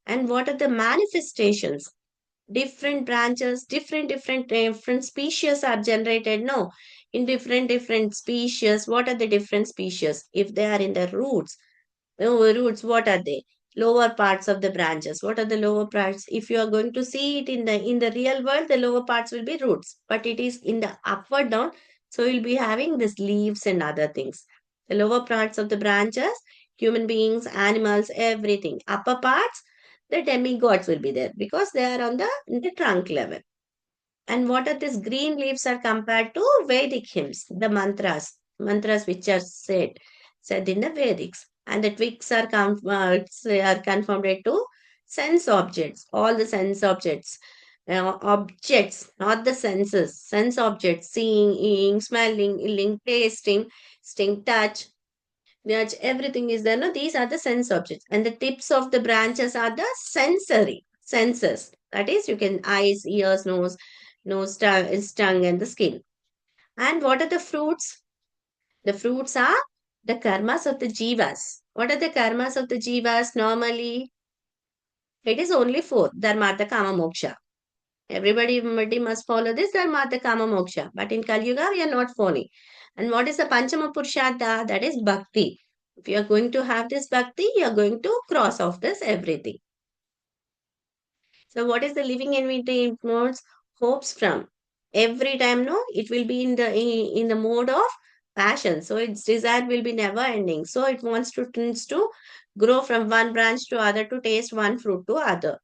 And what are the manifestations? Different branches, different species are generated. No, in different species. What are the different species? If they are in the roots, roots, what are they? Lower parts of the branches. What are the lower parts? If you are going to see it in the real world, the lower parts will be roots, but it is in the upward down. So you'll be having this leaves and other things. The lower parts of the branches, human beings, animals, everything. Upper parts, the demigods will be there because they are on the trunk level. And what are these green leaves are compared to Vedic hymns, the mantras which are said in the Vedics. And the twigs are confounded to sense objects, all the sense objects. Objects, not the senses, sense objects, seeing, eating, smelling, illing, tasting, touch, everything is there. No, these are the sense objects, and the tips of the branches are the sensory senses. That is, you can eyes, ears, tongue, and the skin. And what are the fruits? The fruits are the karmas of the jivas. What are the karmas of the jivas? Normally, it is only four: dharmartha, kama, moksha. Everybody must follow this dharmartha, kama, moksha. But in Kali Yuga, we are not following. And what is the Panchama Purushartha? That is bhakti. If you are going to have this bhakti, you are going to cross off this everything. So what is the living entity modes? Hopes from. Every time, no, it will be in the mode of passion. So its desire will be never ending. So it tends to grow from one branch to other to taste one fruit to other.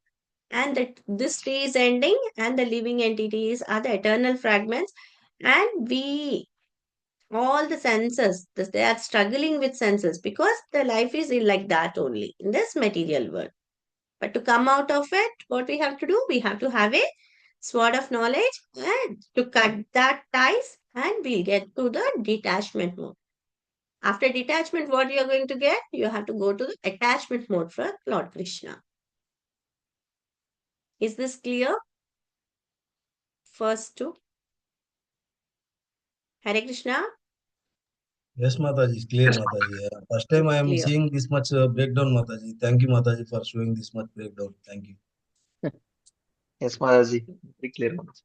And that this tree is ending and the living entities are the eternal fragments, and we all the senses they are struggling with senses because the life is like that only in this material world. But to come out of it, what we have to do, we have to have a sword of knowledge and to cut that ties, and we'll get to the detachment mode. After detachment, what you are going to get, you have to go to the attachment mode for Lord Krishna. Is this clear? First two. Hare Krishna. Yes, Mataji, it's clear, Mataji. First time I am Clear. seeing this much breakdown, Mataji. Thank you, Mataji, for showing this much breakdown. Thank you. Yes, Mataji. Very clear. Mataji.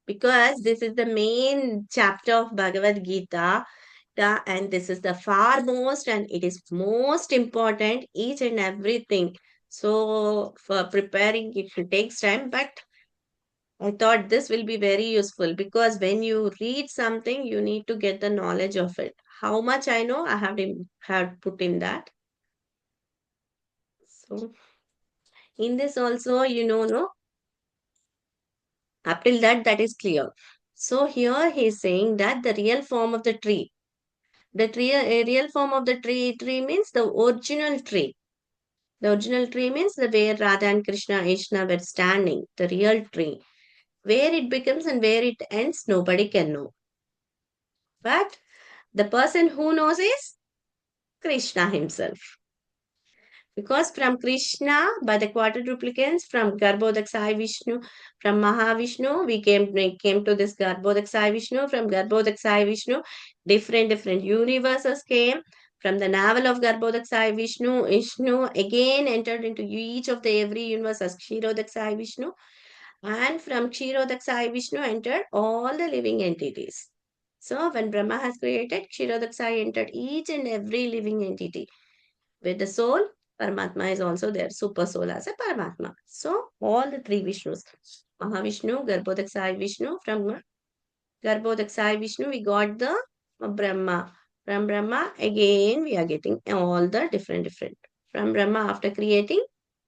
Because this is the main chapter of Bhagavad Gita, and this is the far most and it is most important, each and everything. So for preparing, it takes time, but I thought this will be very useful because when you read something, you need to get the knowledge of it. How much I know, I have put in that. So in this also, no, up till that is clear. So here he is saying that the real form of the tree, a real form of the tree means the original tree. The original tree means the where Radha and Krishna, Ishna were standing, the real tree. Where it becomes and where it ends, nobody can know. But the person who knows is Krishna himself. Because from Krishna, by the quadruplicants, from Garbhodaksai Vishnu, from Mahavishnu, we came to this Garbhodaksai Vishnu. From Garbhodaksai Vishnu, different universes came. From the navel of Garbhodaksai Vishnu again entered into each of the every universe as Kshirodaksai Vishnu. And from Kshirodaksai Vishnu entered all the living entities. So when Brahma has created, Kshirodaksai entered each and every living entity. With the soul, Paramatma is also there. Super soul as a Paramatma. So all the three Vishnus. Mahavishnu, Garbhodaksai Vishnu. From Garbhodaksai Vishnu, we got the Brahma. From Brahma, again, we are getting all the different. From Brahma, after creating,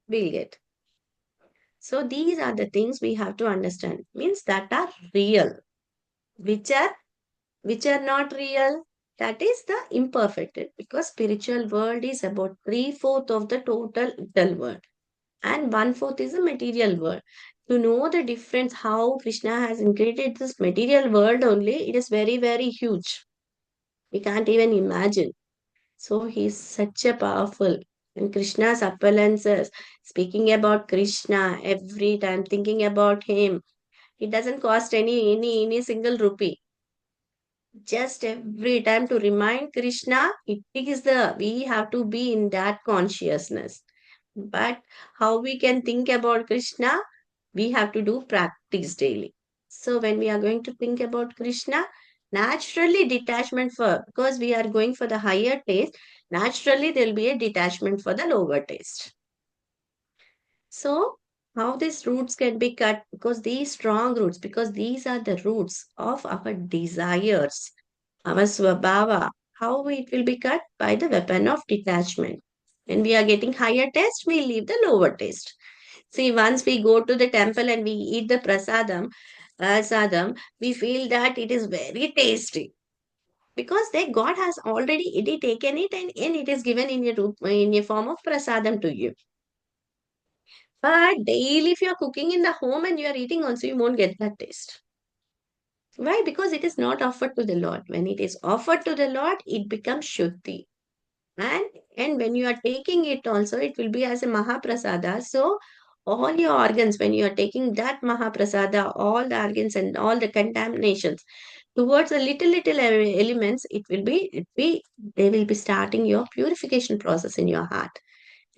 we'll get. So these are the things we have to understand. Means that are real. Which are not real? That is the imperfected. Because spiritual world is about 3/4 of the total vital world. And 1/4 is the material world. To know the difference how Krishna has created this material world only, it is very, very huge. We can't even imagine. So he's such a powerful. And Krishna's appearances, speaking about Krishna every time, thinking about him, it doesn't cost any single rupee. Just every time to remind Krishna, it is the we have to be in that consciousness. But how we can think about Krishna, we have to do practice daily. So when we are going to think about Krishna, naturally detachment for because we are going for the higher taste, naturally there will be a detachment for the lower taste. So how these roots can be cut? Because these strong roots, because these are the roots of our desires, our swabhava. How it will be cut? By the weapon of detachment. When we are getting higher taste, we leave the lower taste. See, once we go to the temple and we eat the sadam, we feel that it is very tasty because the God has already taken it and it is given in a form of prasadam to you. But daily, if you are cooking in the home and you are eating also, you won't get that taste. Why? Because it is not offered to the Lord. When it is offered to the Lord, it becomes Shuddhi. And, and when you are taking it also, it will be as a Mahaprasada. So, all your organs, when you are taking that Mahaprasada, all the organs and all the contaminations towards the little elements, they will be starting your purification process in your heart.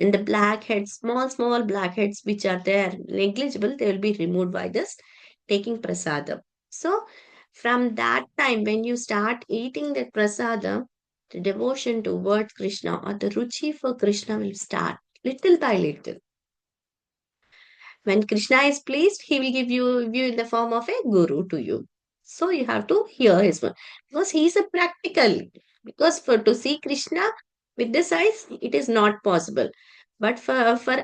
And the blackheads, small blackheads which are there, negligible, they will be removed by this taking prasadam. So, from that time, when you start eating the prasadam, the devotion towards Krishna or the ruchi for Krishna will start little by little. When Krishna is pleased, he will give you in the form of a guru to you. So you have to hear his word because he is a practical. Because for to see Krishna with this eyes, it is not possible. But for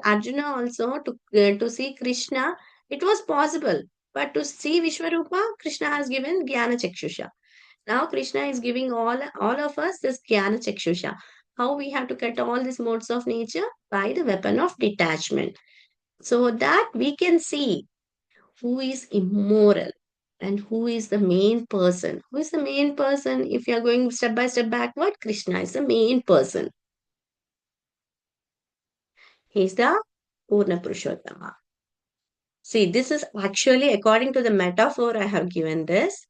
Arjuna also to see Krishna, it was possible. But to see Vishwarupa, Krishna has given Jnana Chakshusha. Now Krishna is giving all of us this Jnana Chakshusha. How we have to cut all these modes of nature? By the weapon of detachment so that we can see who is immoral and who is the main person. Who is the main person? If you are going step by step backward, Krishna is the main person. He is the Purna Purushottama. See, this is actually according to the metaphor I have given this.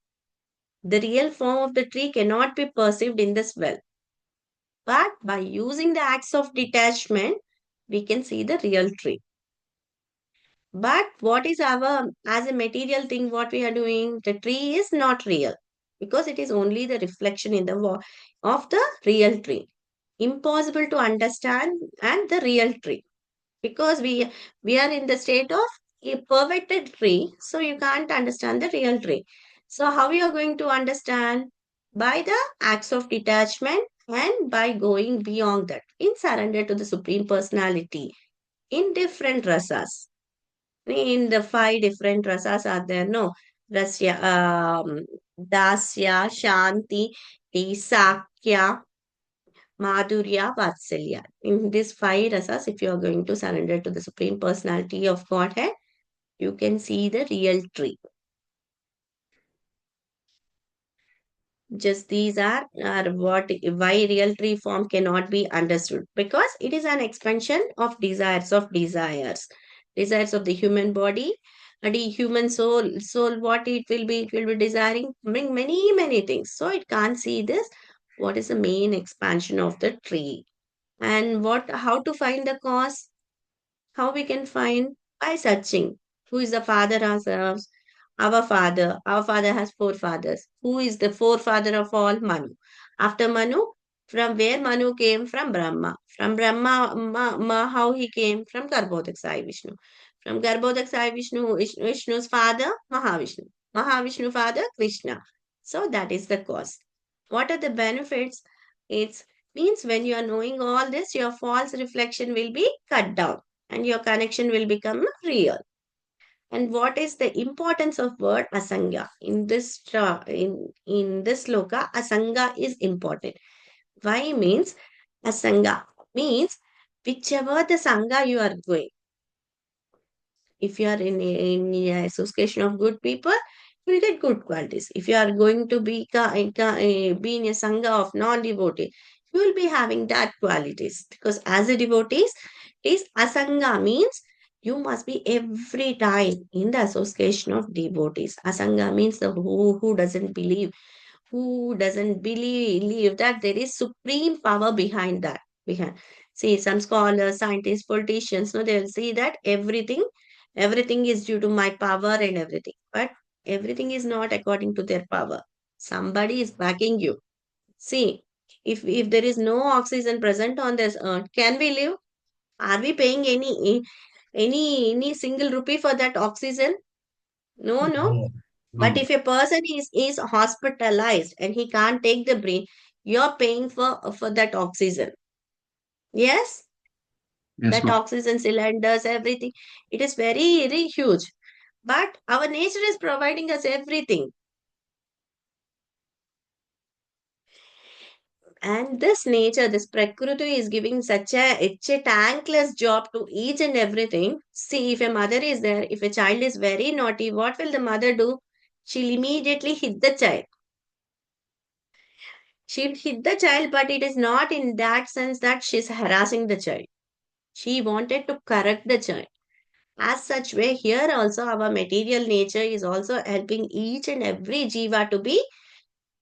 The real form of the tree cannot be perceived in this well. But by using the acts of detachment, we can see the real tree. But what is our, as a material thing, what we are doing? The tree is not real because it is only the reflection in the of the real tree. Impossible to understand and the real tree because we are in the state of a perverted tree, so you can't understand the real tree. So how you are going to understand? By the acts of detachment and by going beyond that in surrender to the Supreme Personality in different rasas in the five different rasas are there, no? Rasya, Dasya, Shanti, Sakya, Madhurya, Vatsalya. In these five rasas, if you are going to surrender to the Supreme Personality of Godhead, you can see the real tree. Just these are what why real tree form cannot be understood because it is an expansion of desires of the human body and the human soul what it will be desiring bring many things so it can't see this what is the main expansion of the tree and what how to find the cause how we can find by searching who is the father ourselves our father has four fathers. Who is the forefather of all? Manu. After Manu, From where Manu came? From Brahma. From Brahma, how he came? From Garbhodak Sai Vishnu. From Garbhodak Sai Vishnu, Vishnu's father, Mahavishnu. Mahavishnu father, Krishna. So that is the cause. What are the benefits? It means when you are knowing all this, your false reflection will be cut down and your connection will become real. And what is the importance of word asanga? In this sloka, asanga is important. Why means asanga means whichever the sangha you are going. If you are in a association of good people, you will get good qualities. If you are going to be in a sangha of non-devotee, you will be having that qualities. Because as a devotees, is asanga means you must be every time in the association of devotees. Asanga means the who doesn't believe, who doesn't believe that there is supreme power behind that. Behind, see, some scholars, scientists, politicians, no, they will see that everything is due to my power and everything. But everything is not according to their power. Somebody is backing you. See, if there is no oxygen present on this earth, can we live? Are we paying any single rupee for that oxygen? No, no. No, But no. if a person is hospitalized and he can't take the breath, you're paying for that oxygen. Yes, Yes, that ma'am. oxygen cylinders, everything. It is very, very huge. But our nature is providing us everything. And this nature, this Prakriti is giving it's a thankless job to each and everything. See, if a mother is there, if a child is very naughty, what will the mother do? She'll immediately hit the child. She'll hit the child, but it is not in that sense that she's harassing the child. She wanted to correct the child. As such way, here also our material nature is also helping each and every jiva to be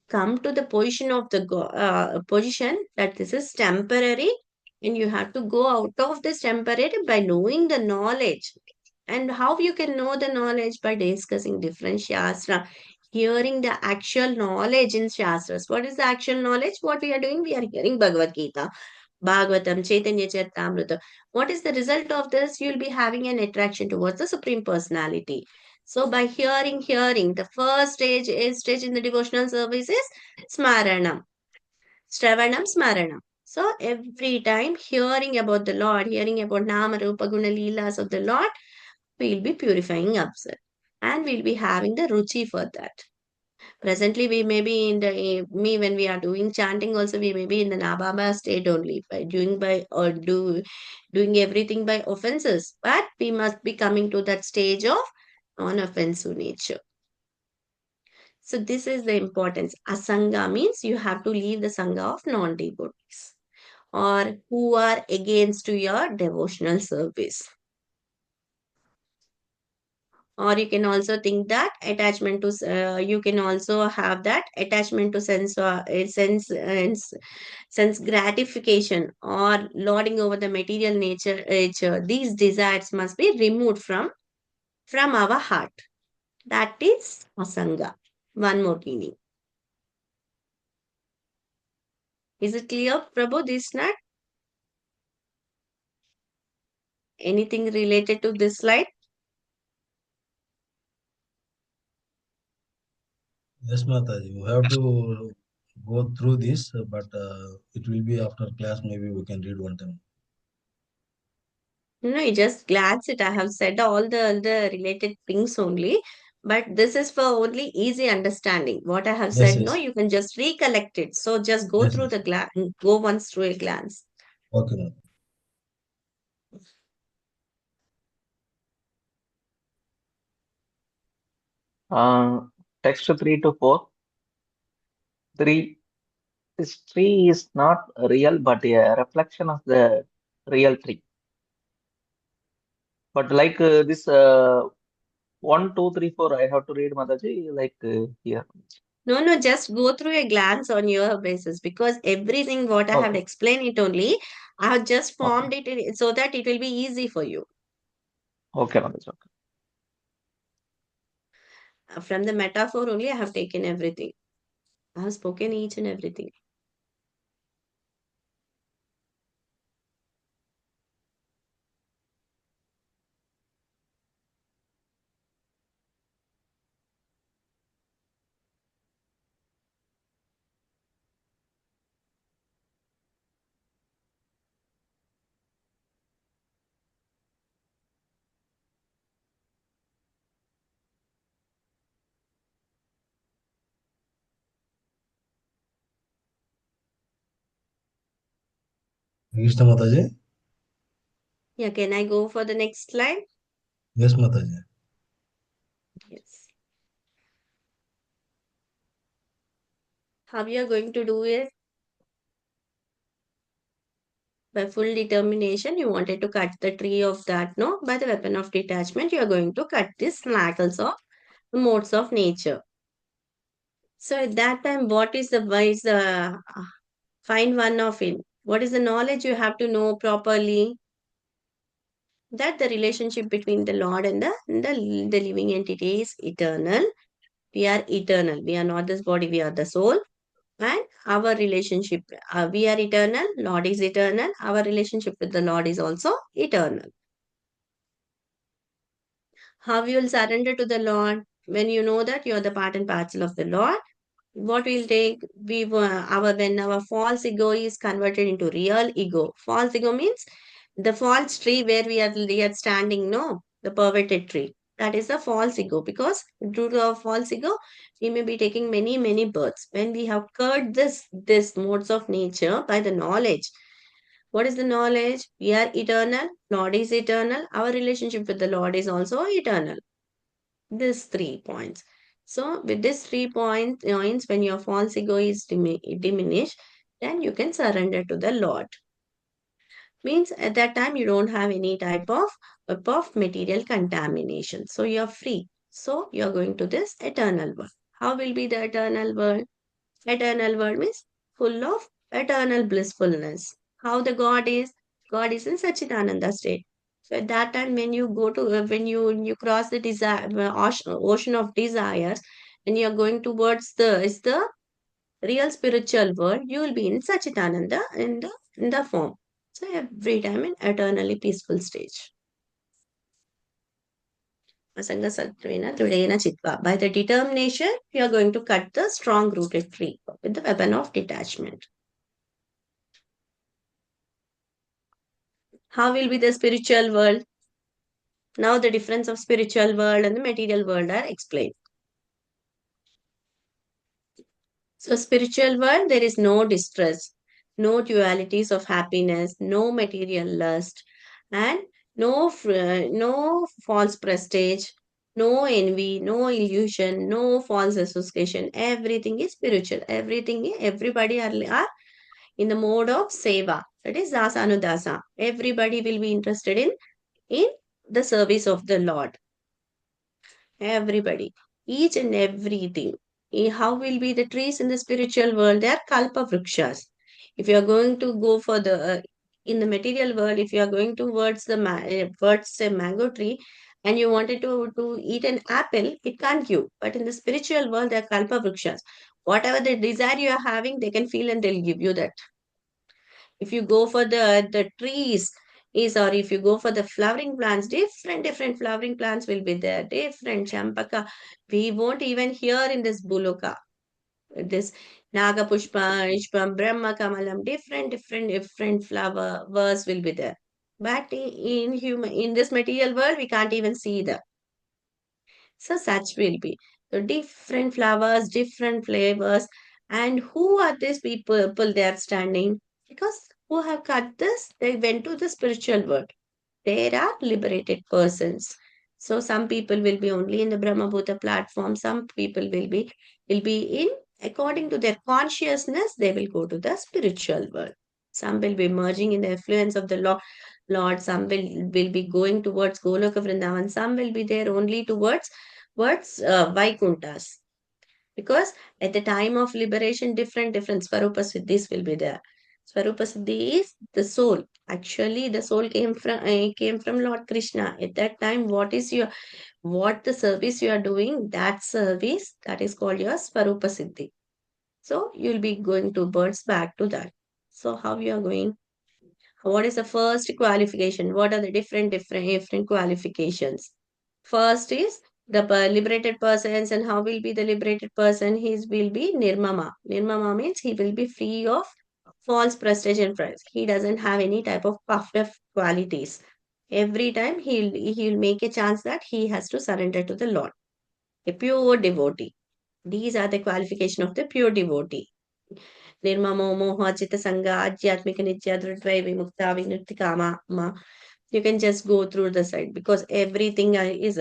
come to the position of the position that this is temporary, and you have to go out of this temporary by knowing the knowledge. And how you can know the knowledge? By discussing different shastra, hearing the actual knowledge in shastras. What is the actual knowledge? What we are doing? We are hearing Bhagavad Gita, Bhagavatam, Chaitanya Charitamrita. What is the result of this? You will be having an attraction towards the Supreme Personality. So by hearing, the first stage in the devotional service is Smaranam. Shravanam Smaranam. So every time hearing about the Lord, hearing about Nama Rupa Guna Leelas of the Lord, we'll be purifying ourselves. And we'll be having the ruchi for that. Presently, we may be in me when we are doing chanting. Also, we may be in the nababa state only by doing everything by offenses. But we must be coming to that stage of non-offensive nature. So this is the importance. Asanga means you have to leave the sangha of non-devotees or who are against to your devotional service. Or you can also think that attachment to you can also have that attachment to sense gratification or lording over the material nature. These desires must be removed from our heart. That is asanga. One more meaning. Is it clear, Prabhu? This not anything related to this slide? Yes, Mataji, you have to go through this, but it will be after class. Maybe we can read one time. No, you just glance it. I have said all the related things only, but this is for only easy understanding. What I have Yes, said, no, yes, you can just recollect it. So just go yes, through yes. the go once through a glance. Okay, ma'am. Text 3 to 4. 3. This tree is not real, but a reflection of the real tree. But like this 1, 2, 3, 4, I have to read Mataji like here. No, no, just go through a glance on your basis because everything what I have Okay, explained it only, I have just okay, formed it so that it will be easy for you. okay, Mataji. Okay. From the metaphor only, I have taken everything. I have spoken each and everything. Krishna Mataji. Yeah, can I go for the next slide? Yes, Mataji. Yes. How you are going to do it? By full determination, you wanted to cut the tree of that, no? By the weapon of detachment, you are going to cut these snackles of modes of nature. So at that time, what is the wise? Find one of it. What is the knowledge you have to know properly? That the relationship between the Lord and the living entity is eternal. We are eternal. We are not this body. We are the soul. And our relationship, we are eternal. Lord is eternal. Our relationship with the Lord is also eternal. How you will surrender to the Lord when you know that you are the part and parcel of the Lord? What will take we our when our false ego is converted into real ego. False ego means the false tree where we are standing, no, the perverted tree. That is the false ego, because due to our false ego, we may be taking many births. When we have curbed this modes of nature by the knowledge. What is the knowledge? We are eternal. Lord is eternal. Our relationship with the Lord is also eternal. These 3 points. So with these 3 points, when your false ego is diminished, then you can surrender to the Lord. Means at that time you don't have any type of material contamination. So you're free. So you're going to this eternal world. How will be the eternal world? Eternal world means full of eternal blissfulness. How the God is? God is in Sachidananda state. So at that time, when you go to when you cross the desire ocean of desires, and you are going towards the real spiritual world, you will be in Sachidananda in the form. So every time in eternally peaceful stage. Asanga Satvena Dridena Chitva. By the determination, you are going to cut the strong rooted tree with the weapon of detachment. How will be the spiritual world? Now the difference of spiritual world and the material world are explained. So spiritual world, there is no distress, no dualities of happiness, no material lust, and no false prestige, no envy, no illusion, no false association. Everything is spiritual. Everybody are in the mode of seva. That is dasa anudasa. Everybody will be interested in the service of the Lord. Everybody, each and everything. How will be the trees in the spiritual world? They are kalpa vrikshas. If you are going to go for in the material world, if you are going towards towards a mango tree, and you wanted to eat an apple, it can't give. But in the spiritual world, they are kalpa vrikshas. Whatever the desire you are having, they can feel and they'll give you that. If you go for the trees is, or if you go for the flowering plants, different flowering plants will be there, different champaka. We won't even hear in this buluka, this naga pushpa, ishpam, brahma kamalam, different flowers will be there. But in this material world, we can't even see them. So such will be. So different flowers, different flavors. And who are these people they are standing? Because who have cut this, they went to the spiritual world. There are liberated persons. So some people will be only in the Brahma Bhuta platform. Some people will be in, according to their consciousness, they will go to the spiritual world. Some will be merging in the affluence of the Lord. Some will be going towards Goloka Vrindavan. Some will be there only towards Vaikunthas. Because at the time of liberation, different Svarupa Siddhis will be there. Svarupa Siddhi is the soul. Actually, the soul came from Lord Krishna. At that time, what the service you are doing, that service, that is called your Svarupa Siddhi. So you'll be going to birds back to that. So how you are going? What is the first qualification? What are the different qualifications? First is the liberated persons, and how will be the liberated person? He will be nirmama. Nirmama means he will be free of false prestige and pride. He doesn't have any type of puffed up qualities. Every time he'll make a chance that he has to surrender to the Lord. A pure devotee. These are the qualification of the pure devotee. Nirmamo moha chitta sanga adhyatmika nitya dhrudvai vimukta vinurti kama ma. You can just go through the site because everything is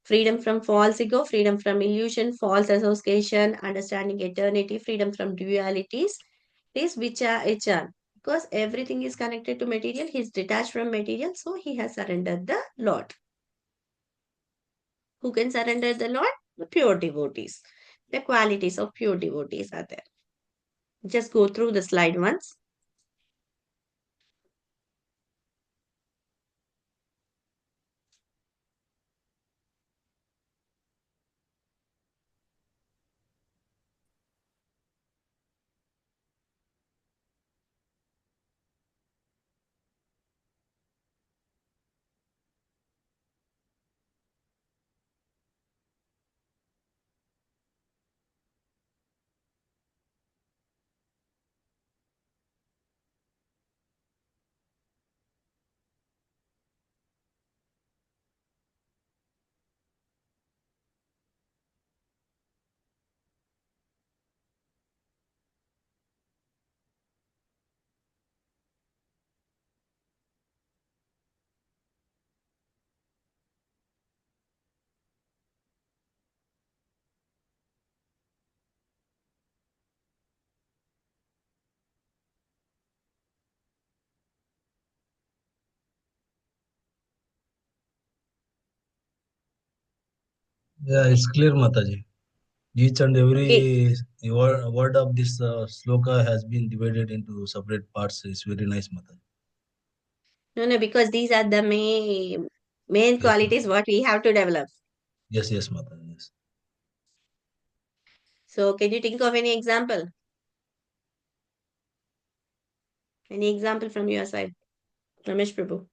freedom from false ego, freedom from illusion, false association, understanding eternity, freedom from dualities. Is vichar. Because everything is connected to material, he's detached from material, so he has surrendered the Lord. Who can surrender the Lord? The pure devotees. The qualities of pure devotees are there. Just go through the slide once. Yeah, it's clear, Mataji. Each and Okay. every word of this sloka has been divided into separate parts. It's very nice, Mataji. No, because these are the main Yes, qualities what we have to develop. yes, Mataji. Yes. So can you think of any example? Any example from your side? Ramesh Prabhu.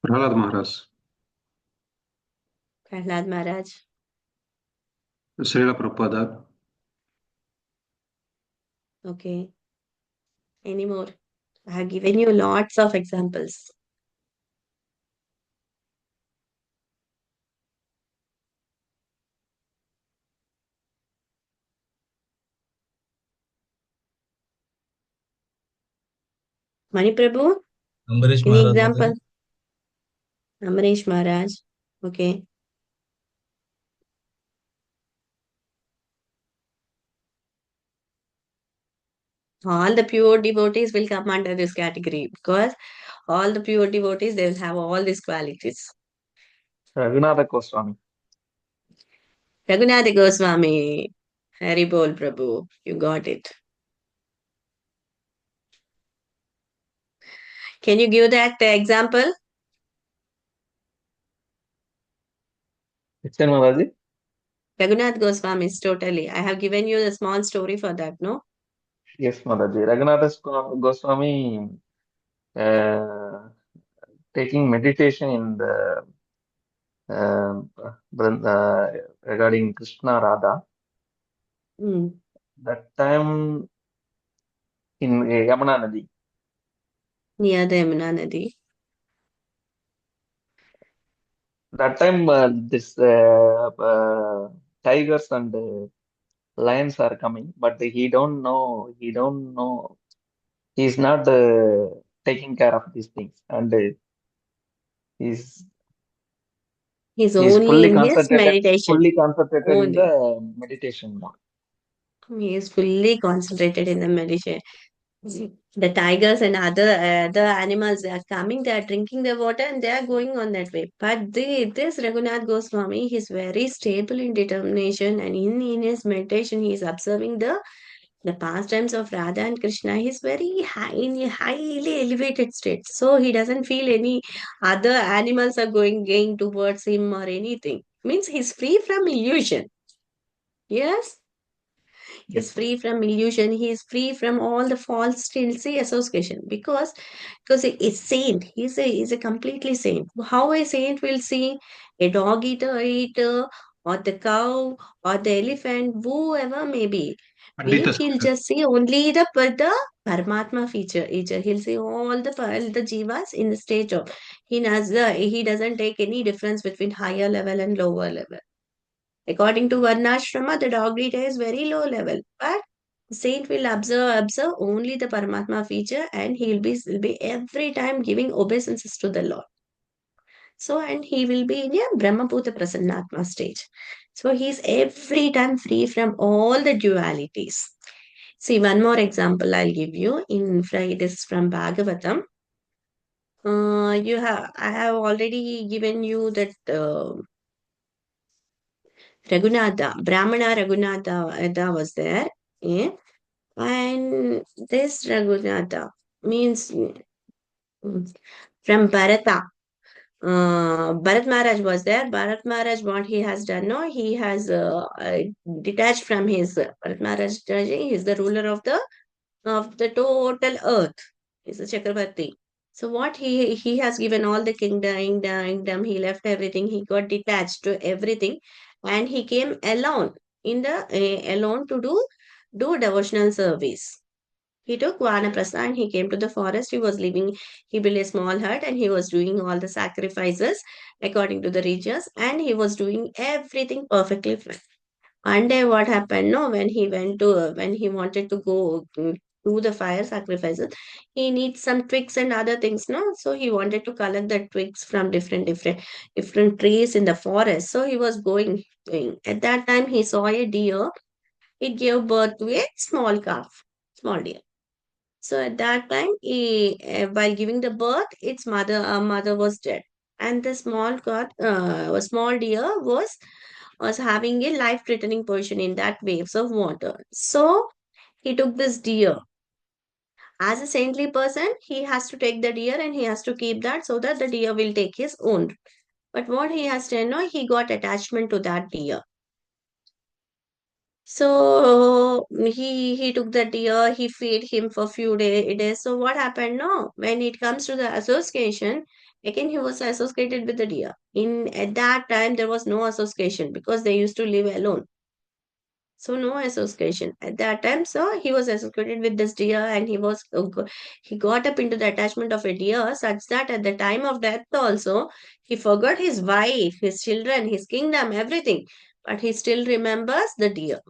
Prahlad Maharaj, Prahlad Maharaj. Srila Prabhupada, Okay. Any more? I have given you lots of examples. Mani Prabhu, Ambarish any Maharaj, example? Mataji. Amarish Maharaj. Okay. All the pure devotees will come under this category because all the pure devotees, they will have all these qualities. Raghunatha Goswami. Raghunath Goswami. Hari Bol Prabhu. You got it. Can you give that example? Christian Mataji? Raghunath Goswami is totally. I have given you the small story for that, no? Yes, Mataji. Goswami uh, taking meditation in the regarding Krishna Radha. Mm. That time in Yamuna Nadi. Near the Yamuna Nadi. That time this tigers and lions are coming, but he don't know. He don't know. He's not taking care of these things, and he's He's he's only fully in his concentrated. meditation. Fully concentrated in Only. the meditation mode. He is fully concentrated in the meditation. The tigers and other animals, they are coming, they are drinking the water and they are going on that way. But this Raghunath Goswami, he is very stable in determination, and in his meditation, he is observing the pastimes of Radha and Krishna. He is very high in a highly elevated state. So he doesn't feel any other animals are going towards him or anything. Means he's free from illusion. Yes. He's Yes, free from illusion. He is free from all the false stilsy association because he is saint. He's a completely saint. How a saint will see a dog eater, or the cow, or the elephant, whoever may be. Pandita Means he'll Sangha. just see only the Paramatma feature. He'll see all the jivas in the stage of. He doesn't take any difference between higher level and lower level. According to Varnashrama, the dog data is very low level, but the saint will observe only the Paramatma feature, and will be every time giving obeisances to the Lord. So, and he will be in a Brahmabhuta Prasannatma stage. So, he is every time free from all the dualities. See, one more example I'll give you. It is from Bhagavatam. I have already given you that Raghunatha, Brahmana Raghunatha was there. Yeah? And this Raghunatha means from Bharata. Bharat Maharaj was there. Bharat Maharaj, what he has done, no, he has detached from his Bharat Maharaj. He is the ruler of the total earth. He's a Chakravarti. So what he has given all the kingdom, he left everything. He got detached to everything, and he came alone alone to do devotional service. He took Vanaprastha and he came to the forest. He built a small hut and he was doing all the sacrifices according to the rituals, and he was doing everything perfectly fine. One day, what happened? No, when he wanted to go do the fire sacrifices, he needs some twigs and other things. No, so he wanted to collect the twigs from different trees in the forest. So he was going. At that time, he saw a deer. It gave birth to a small calf, small deer. So at that time, while giving the birth, its mother was dead, and the small deer was having a life-threatening position in that waves of water. So he took this deer. As a saintly person, he has to take the deer and he has to keep that so that the deer will take his own. But what he has done, no, he got attachment to that deer. So he took the deer, he fed him for few days. So what happened? No, when it comes to the association, again he was associated with the deer. In at that time there was no association because they used to live alone. So no association at that time. So he was associated with this deer, and he got up into the attachment of a deer such that at the time of death also he forgot his wife, his children, his kingdom, everything. But he still remembers the deer.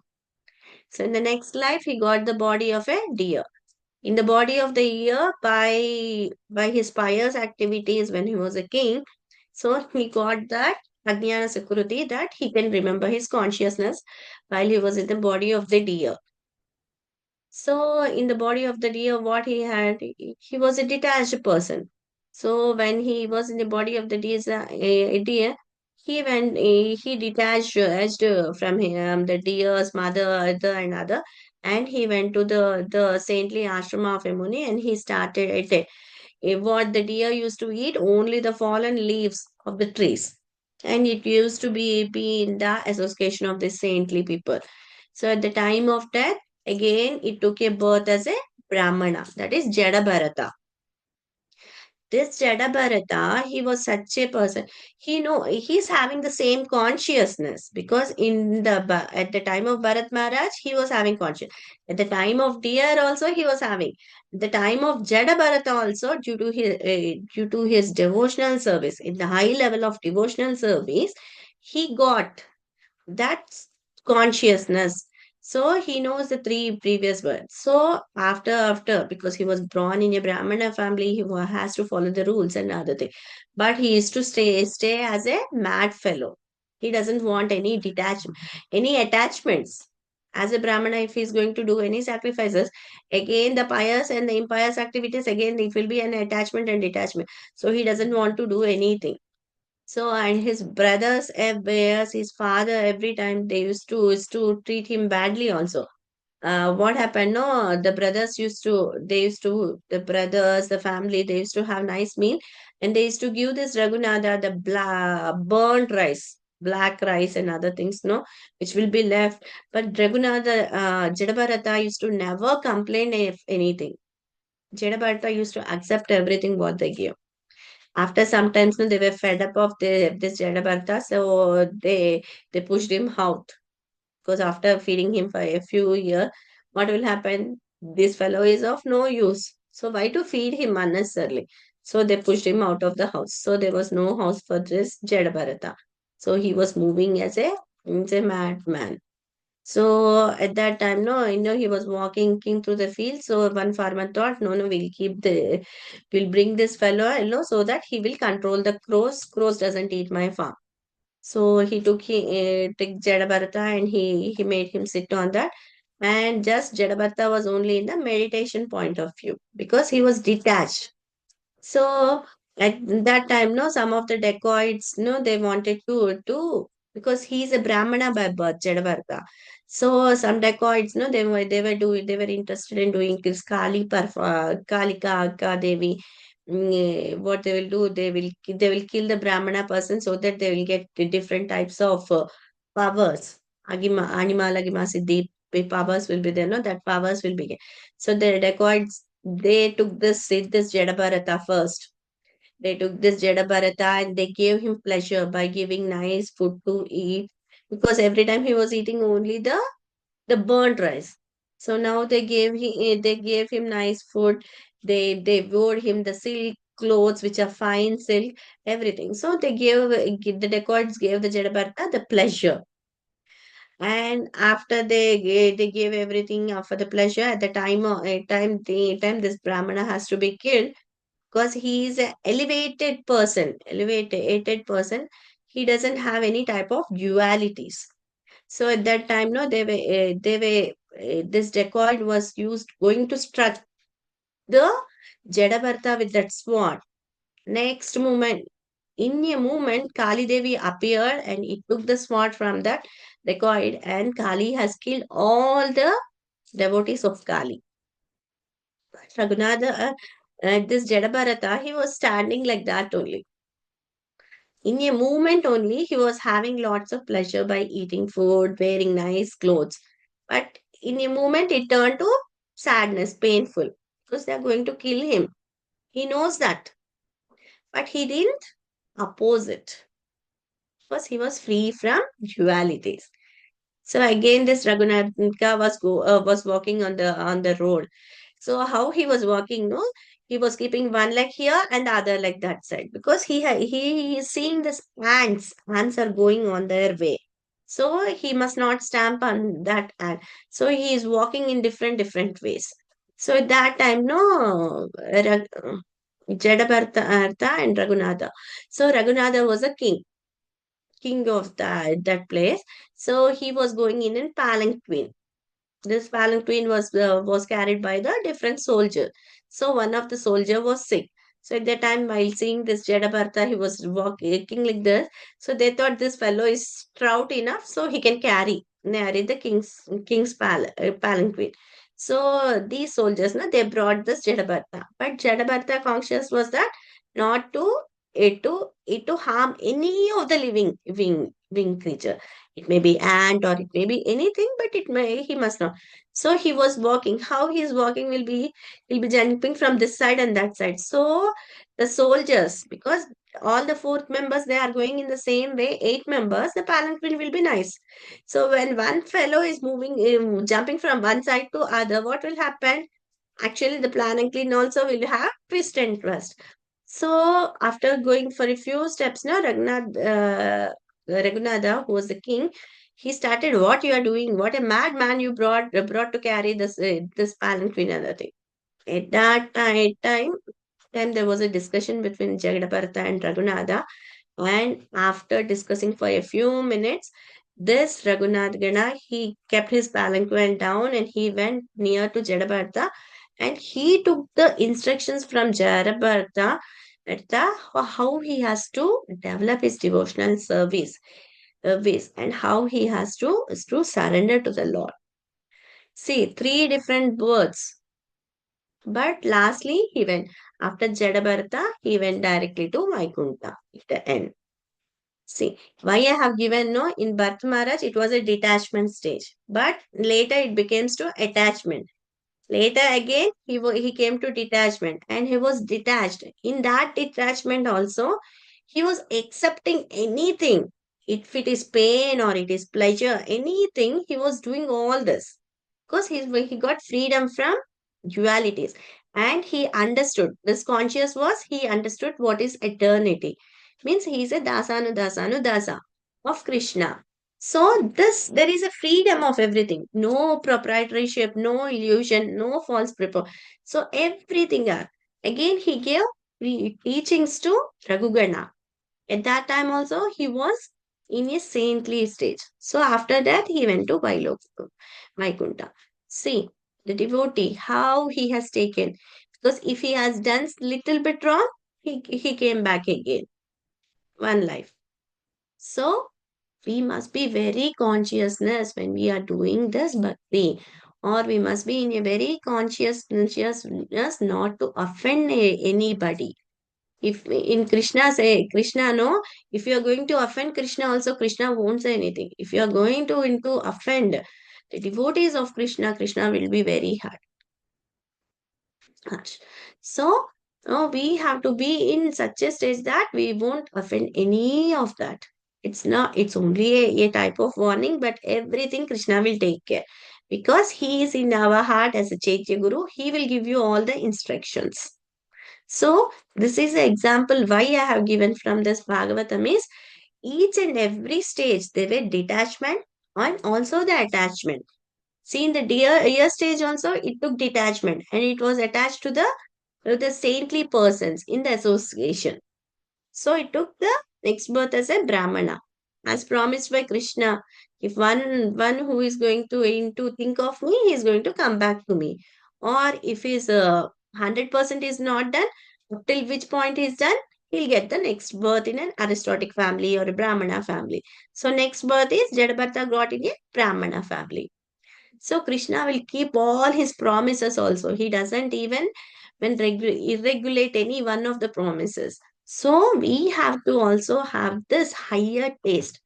So in the next life, he got the body of a deer. In the body of the deer, by his pious activities when he was a king, so he got that Ajnana Security, that he can remember his consciousness while he was in the body of the deer. So in the body of the deer, what he had, he was a detached person. So when he was in the body of the deer, he detached from him, the deer's mother, other and other, and he went to the saintly ashrama of a Muni, and he started at what the deer used to eat, only the fallen leaves of the trees, and it used to be in the association of the saintly people. So at the time of death, again it took a birth as a Brahmana, that is Jada Bharata. This Jada Bharata, he was such a person. He's having the same consciousness, because at the time of Bharat Maharaj, he was having conscious. At the time of deer also, he was having. At the time of Jada Bharata also, due to his devotional service, in the high level of devotional service, he got that consciousness. So he knows the three previous words. So after, because he was born in a Brahmana family, has to follow the rules and other thing. But he is to stay as a mad fellow. He doesn't want any detachment, any attachments. As a Brahmana, if he's going to do any sacrifices, again the pious and the impious activities, again it will be an attachment and detachment. So he doesn't want to do anything. So, and his brothers, his father, every time used to treat him badly also. What happened? No, the brothers, the family, they used to have nice meal, and they used to give this Raghunatha the burnt rice, black rice and other things, no, which will be left. But Raghunatha, Jadabharata used to never complain if anything. Jadabharata used to accept everything what they give. After some times, no, they were fed up of this Jadabartha, so they pushed him out. Because after feeding him for a few years, what will happen? This fellow is of no use. So why to feed him unnecessarily? So they pushed him out of the house. So there was no house for this Jadabartha. So he was moving as a He's a madman. So at that time, no, he was walking through the field. So one farmer thought, no, we'll bring this fellow, so that he will control the crows. Crows doesn't eat my farm. So he took Jadabharata and he made him sit on that. And just Jadabharata was only in the meditation point of view because he was detached. So at that time, no, some of the dacoits, no, they wanted to because he's a Brahmana by birth, Jadabharata. So some dacoits, no, they were interested in doing this Kalika Devi. What they will do, they will kill the Brahmana person so that they will get the different types of powers. Animal Agima Siddhi powers will be there, no, that powers will be. So the dacoits, they took this Jadabharata first. They took this Jadabharata and they gave him pleasure by giving nice food to eat because every time he was eating only the burnt rice. So now they gave him nice food. They wore him the silk clothes which are fine silk, everything. So the dacoits gave the Jadabharata the pleasure. And after they gave everything for the pleasure, at the time this Brahmana has to be killed because he is an elevated person. He doesn't have any type of dualities. So at that time, no, this dacoit was used going to strike the Jadabharta with that sword. Next moment, in a moment, Kali Devi appeared and it took the sword from that dacoit, and Kali has killed all the devotees of Kali. Raghunatha, this Jadabharata, he was standing like that only. In a moment only, he was having lots of pleasure by eating food, wearing nice clothes. But in a moment, it turned to sadness, painful, because they are going to kill him. He knows that. But he didn't oppose it because he was free from dualities. So again, this Raghunathika was walking on the road. So how he was walking, no, he was keeping one leg here and the other leg that side because he is seeing the ants are going on their way. So he must not stamp on that ant. So he is walking in different ways. So at that time, no, Jadabharta and Raghunatha. So Raghunatha was a king of that place. So he was going in palanquin. This palanquin was carried by the different soldier. So one of the soldier was sick. So at that time, while seeing this Jadabharta, he was walking like this. So they thought this fellow is stout enough, so he can carry the king's palanquin. So these soldiers, no, they brought this Jadabharta, but Jadabharta conscious was that not to it to harm any of the living wing creature. It may be ant or it may be anything, but he must not. So he was walking. How he is walking he'll be jumping from this side and that side. So the soldiers, because all the fourth members they are going in the same way, 8 members, the palanquin will be nice. So when one fellow is jumping from one side to other, what will happen? Actually, the palanquin also will have twist and twist. So after going for a few steps, now Raghunatha, who was the king, he started, "What you are doing? What a madman you brought to carry this palanquin and other thing." At that time, there was a discussion between Jagadabharata and Raghunatha, and after discussing for a few minutes, this Raghunath he kept his palanquin down and he went near to Jadabharata and he took the instructions from Jadabharata at how he has to develop his devotional service and how he has to surrender to the Lord. See, 3 different words. But lastly, he went after Jadabharata, he went directly to Vaikunta at the end. See, why I have given no in Bharat Maharaj, it was a detachment stage, but later it became to attachment. Later again, he came to detachment and he was detached. In that detachment also, he was accepting anything. If it is pain or it is pleasure, anything, he was doing all this because he got freedom from dualities and he understood. This conscious was he understood what is eternity. Means he is a dasa of Krishna. So there is a freedom of everything. No proprietorship, no illusion, no false prepo. So everything are. Again, he gave teachings to Raghugana. At that time also, he was in a saintly stage. So after that, he went to Vaikunta. See, the devotee, how he has taken. Because if he has done little bit wrong, he came back again. One life. So we must be very consciousness when we are doing this bhakti, or we must be in a very consciousness not to offend anybody. If in Krishna say Krishna, no, if you are going to offend Krishna, also Krishna won't say anything. If you are going to into offend the devotees of Krishna, Krishna will be very harsh. So we have to be in such a stage that we won't offend any of that. It's not, it's only a type of warning, but everything Krishna will take care. Because he is in our heart as a Chaitya Guru, he will give you all the instructions. So, this is the example why I have given from this Bhagavatam is each and every stage there were detachment and also the attachment. See, in the ear stage also, it took detachment and it was attached to the saintly persons in the association. So it took the next birth as a Brahmana, as promised by Krishna. If one who is going to think of me, he is going to come back to me. Or if his 100% is not done, till which point is done, he'll get the next birth in an aristocratic family or a Brahmana family. So next birth is Jadabharta got in a Brahmana family. So Krishna will keep all his promises also. He doesn't even when irregulate any one of the promises. So we have to also have this higher taste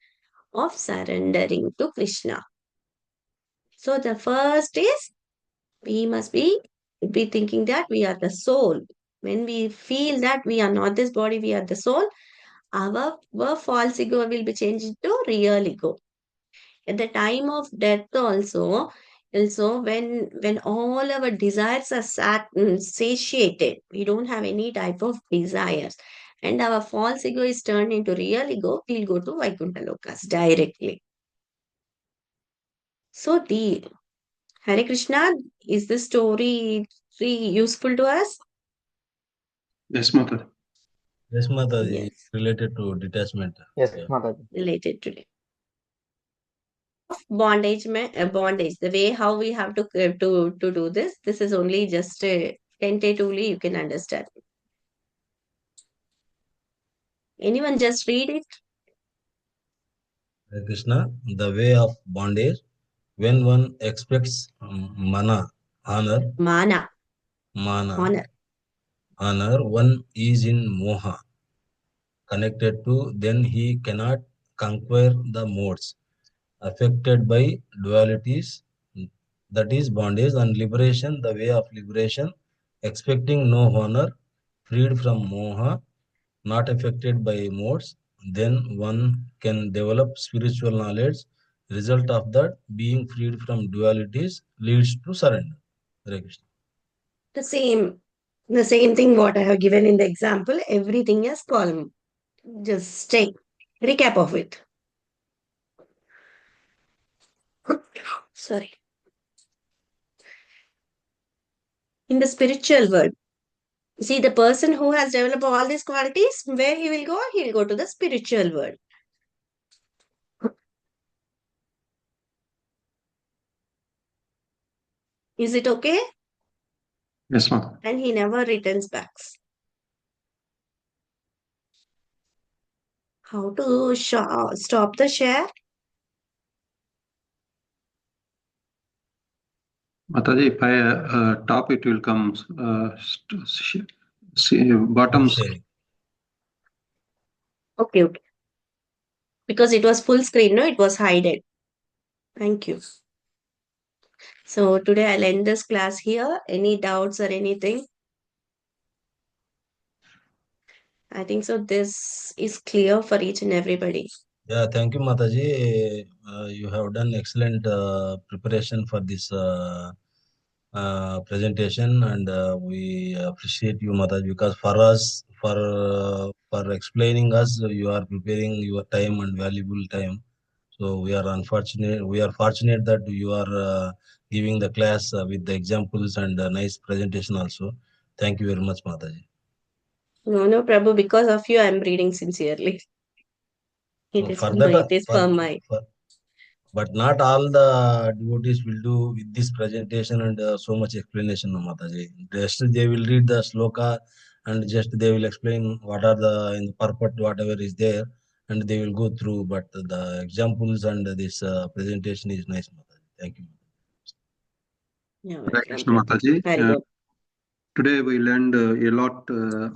of surrendering to Krishna. So the first is we must be thinking that we are the soul. When we feel that we are not this body, we are the soul, our false ego will be changed to real ego. At the time of death also when all our desires are satiated, we don't have any type of desires, and our false ego is turned into real ego, we'll go to Vaikuntha Lokas directly. So the Hare Krishna, is this story useful to us? Yes, Mata. Yes, Mata, is Yes, related to detachment. Yes, Yeah. Mataji. related to bondage, the way how we have to do this is only just tentatively you can understand. Anyone just read it? Hare Krishna, the way of bondage, when one expects honor, Mana, mana, honor. honor, one is in moha, connected to, then he cannot conquer the modes affected by dualities, that is bondage, and liberation, the way of liberation, expecting no honor, freed from moha, not affected by modes, then one can develop spiritual knowledge. Result of that, being freed from dualities leads to surrender. Hare Krishna. The same, the same thing what I have given in the example. Everything is column. Just take recap of it. Sorry. In the spiritual world, see the person who has developed all these qualities, where he will go? He will go to the spiritual world. Is it okay? Yes, Mata. And he never returns back. How to stop the share? Mataji, if I top it will come bottom. Sharing. Okay, okay. Because it was full screen, no, it was hidden. Thank you. So today I'll end this class here. Any doubts or anything? I think so. This is clear for each and everybody. Yeah, thank you, Mataji. You have done excellent preparation for this presentation, and we appreciate you, Mataji, because for us, for explaining us, you are preparing your time and valuable time. So we are fortunate that you are giving the class with the examples and nice presentation also. Thank you very much, Mataji. No, Prabhu, because of you, I'm reading sincerely. So for that, It is for my. but not all the devotees will do with this presentation and so much explanation, no, Mataji. Just they will read the sloka and just they will explain what are the in the purport, whatever is there, and they will go through. But the examples and this presentation is nice, Mataji. Thank you. You're Hare welcome, Krishna Prabhu. Mataji. Very good. Today we learned a lot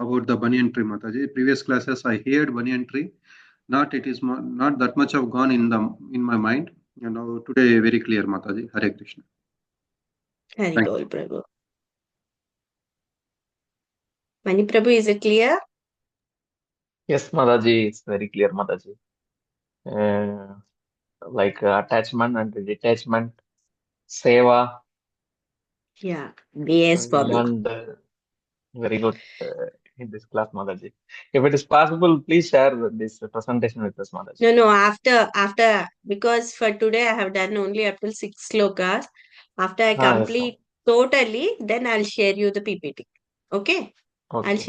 about the banyan tree, Mataji. Previous classes I heard banyan tree. Not it is not that much have gone in my mind. Today very clear, Mataji. Hare Krishna. Hari Thank Bol, Prabhu. Mani Prabhu, is it clear? Yes, Mataji, it's very clear, Mataji. Like attachment and detachment, seva, Yeah. Yes, we Prabhu. learned very good in this class, Mataji. If it is possible, please share this presentation with us, Mataji. No, after, because for today I have done only up till 6 slokas. After I Yes, ma'am. complete totally, then I'll share you the PPT. Okay? I'll Okay. share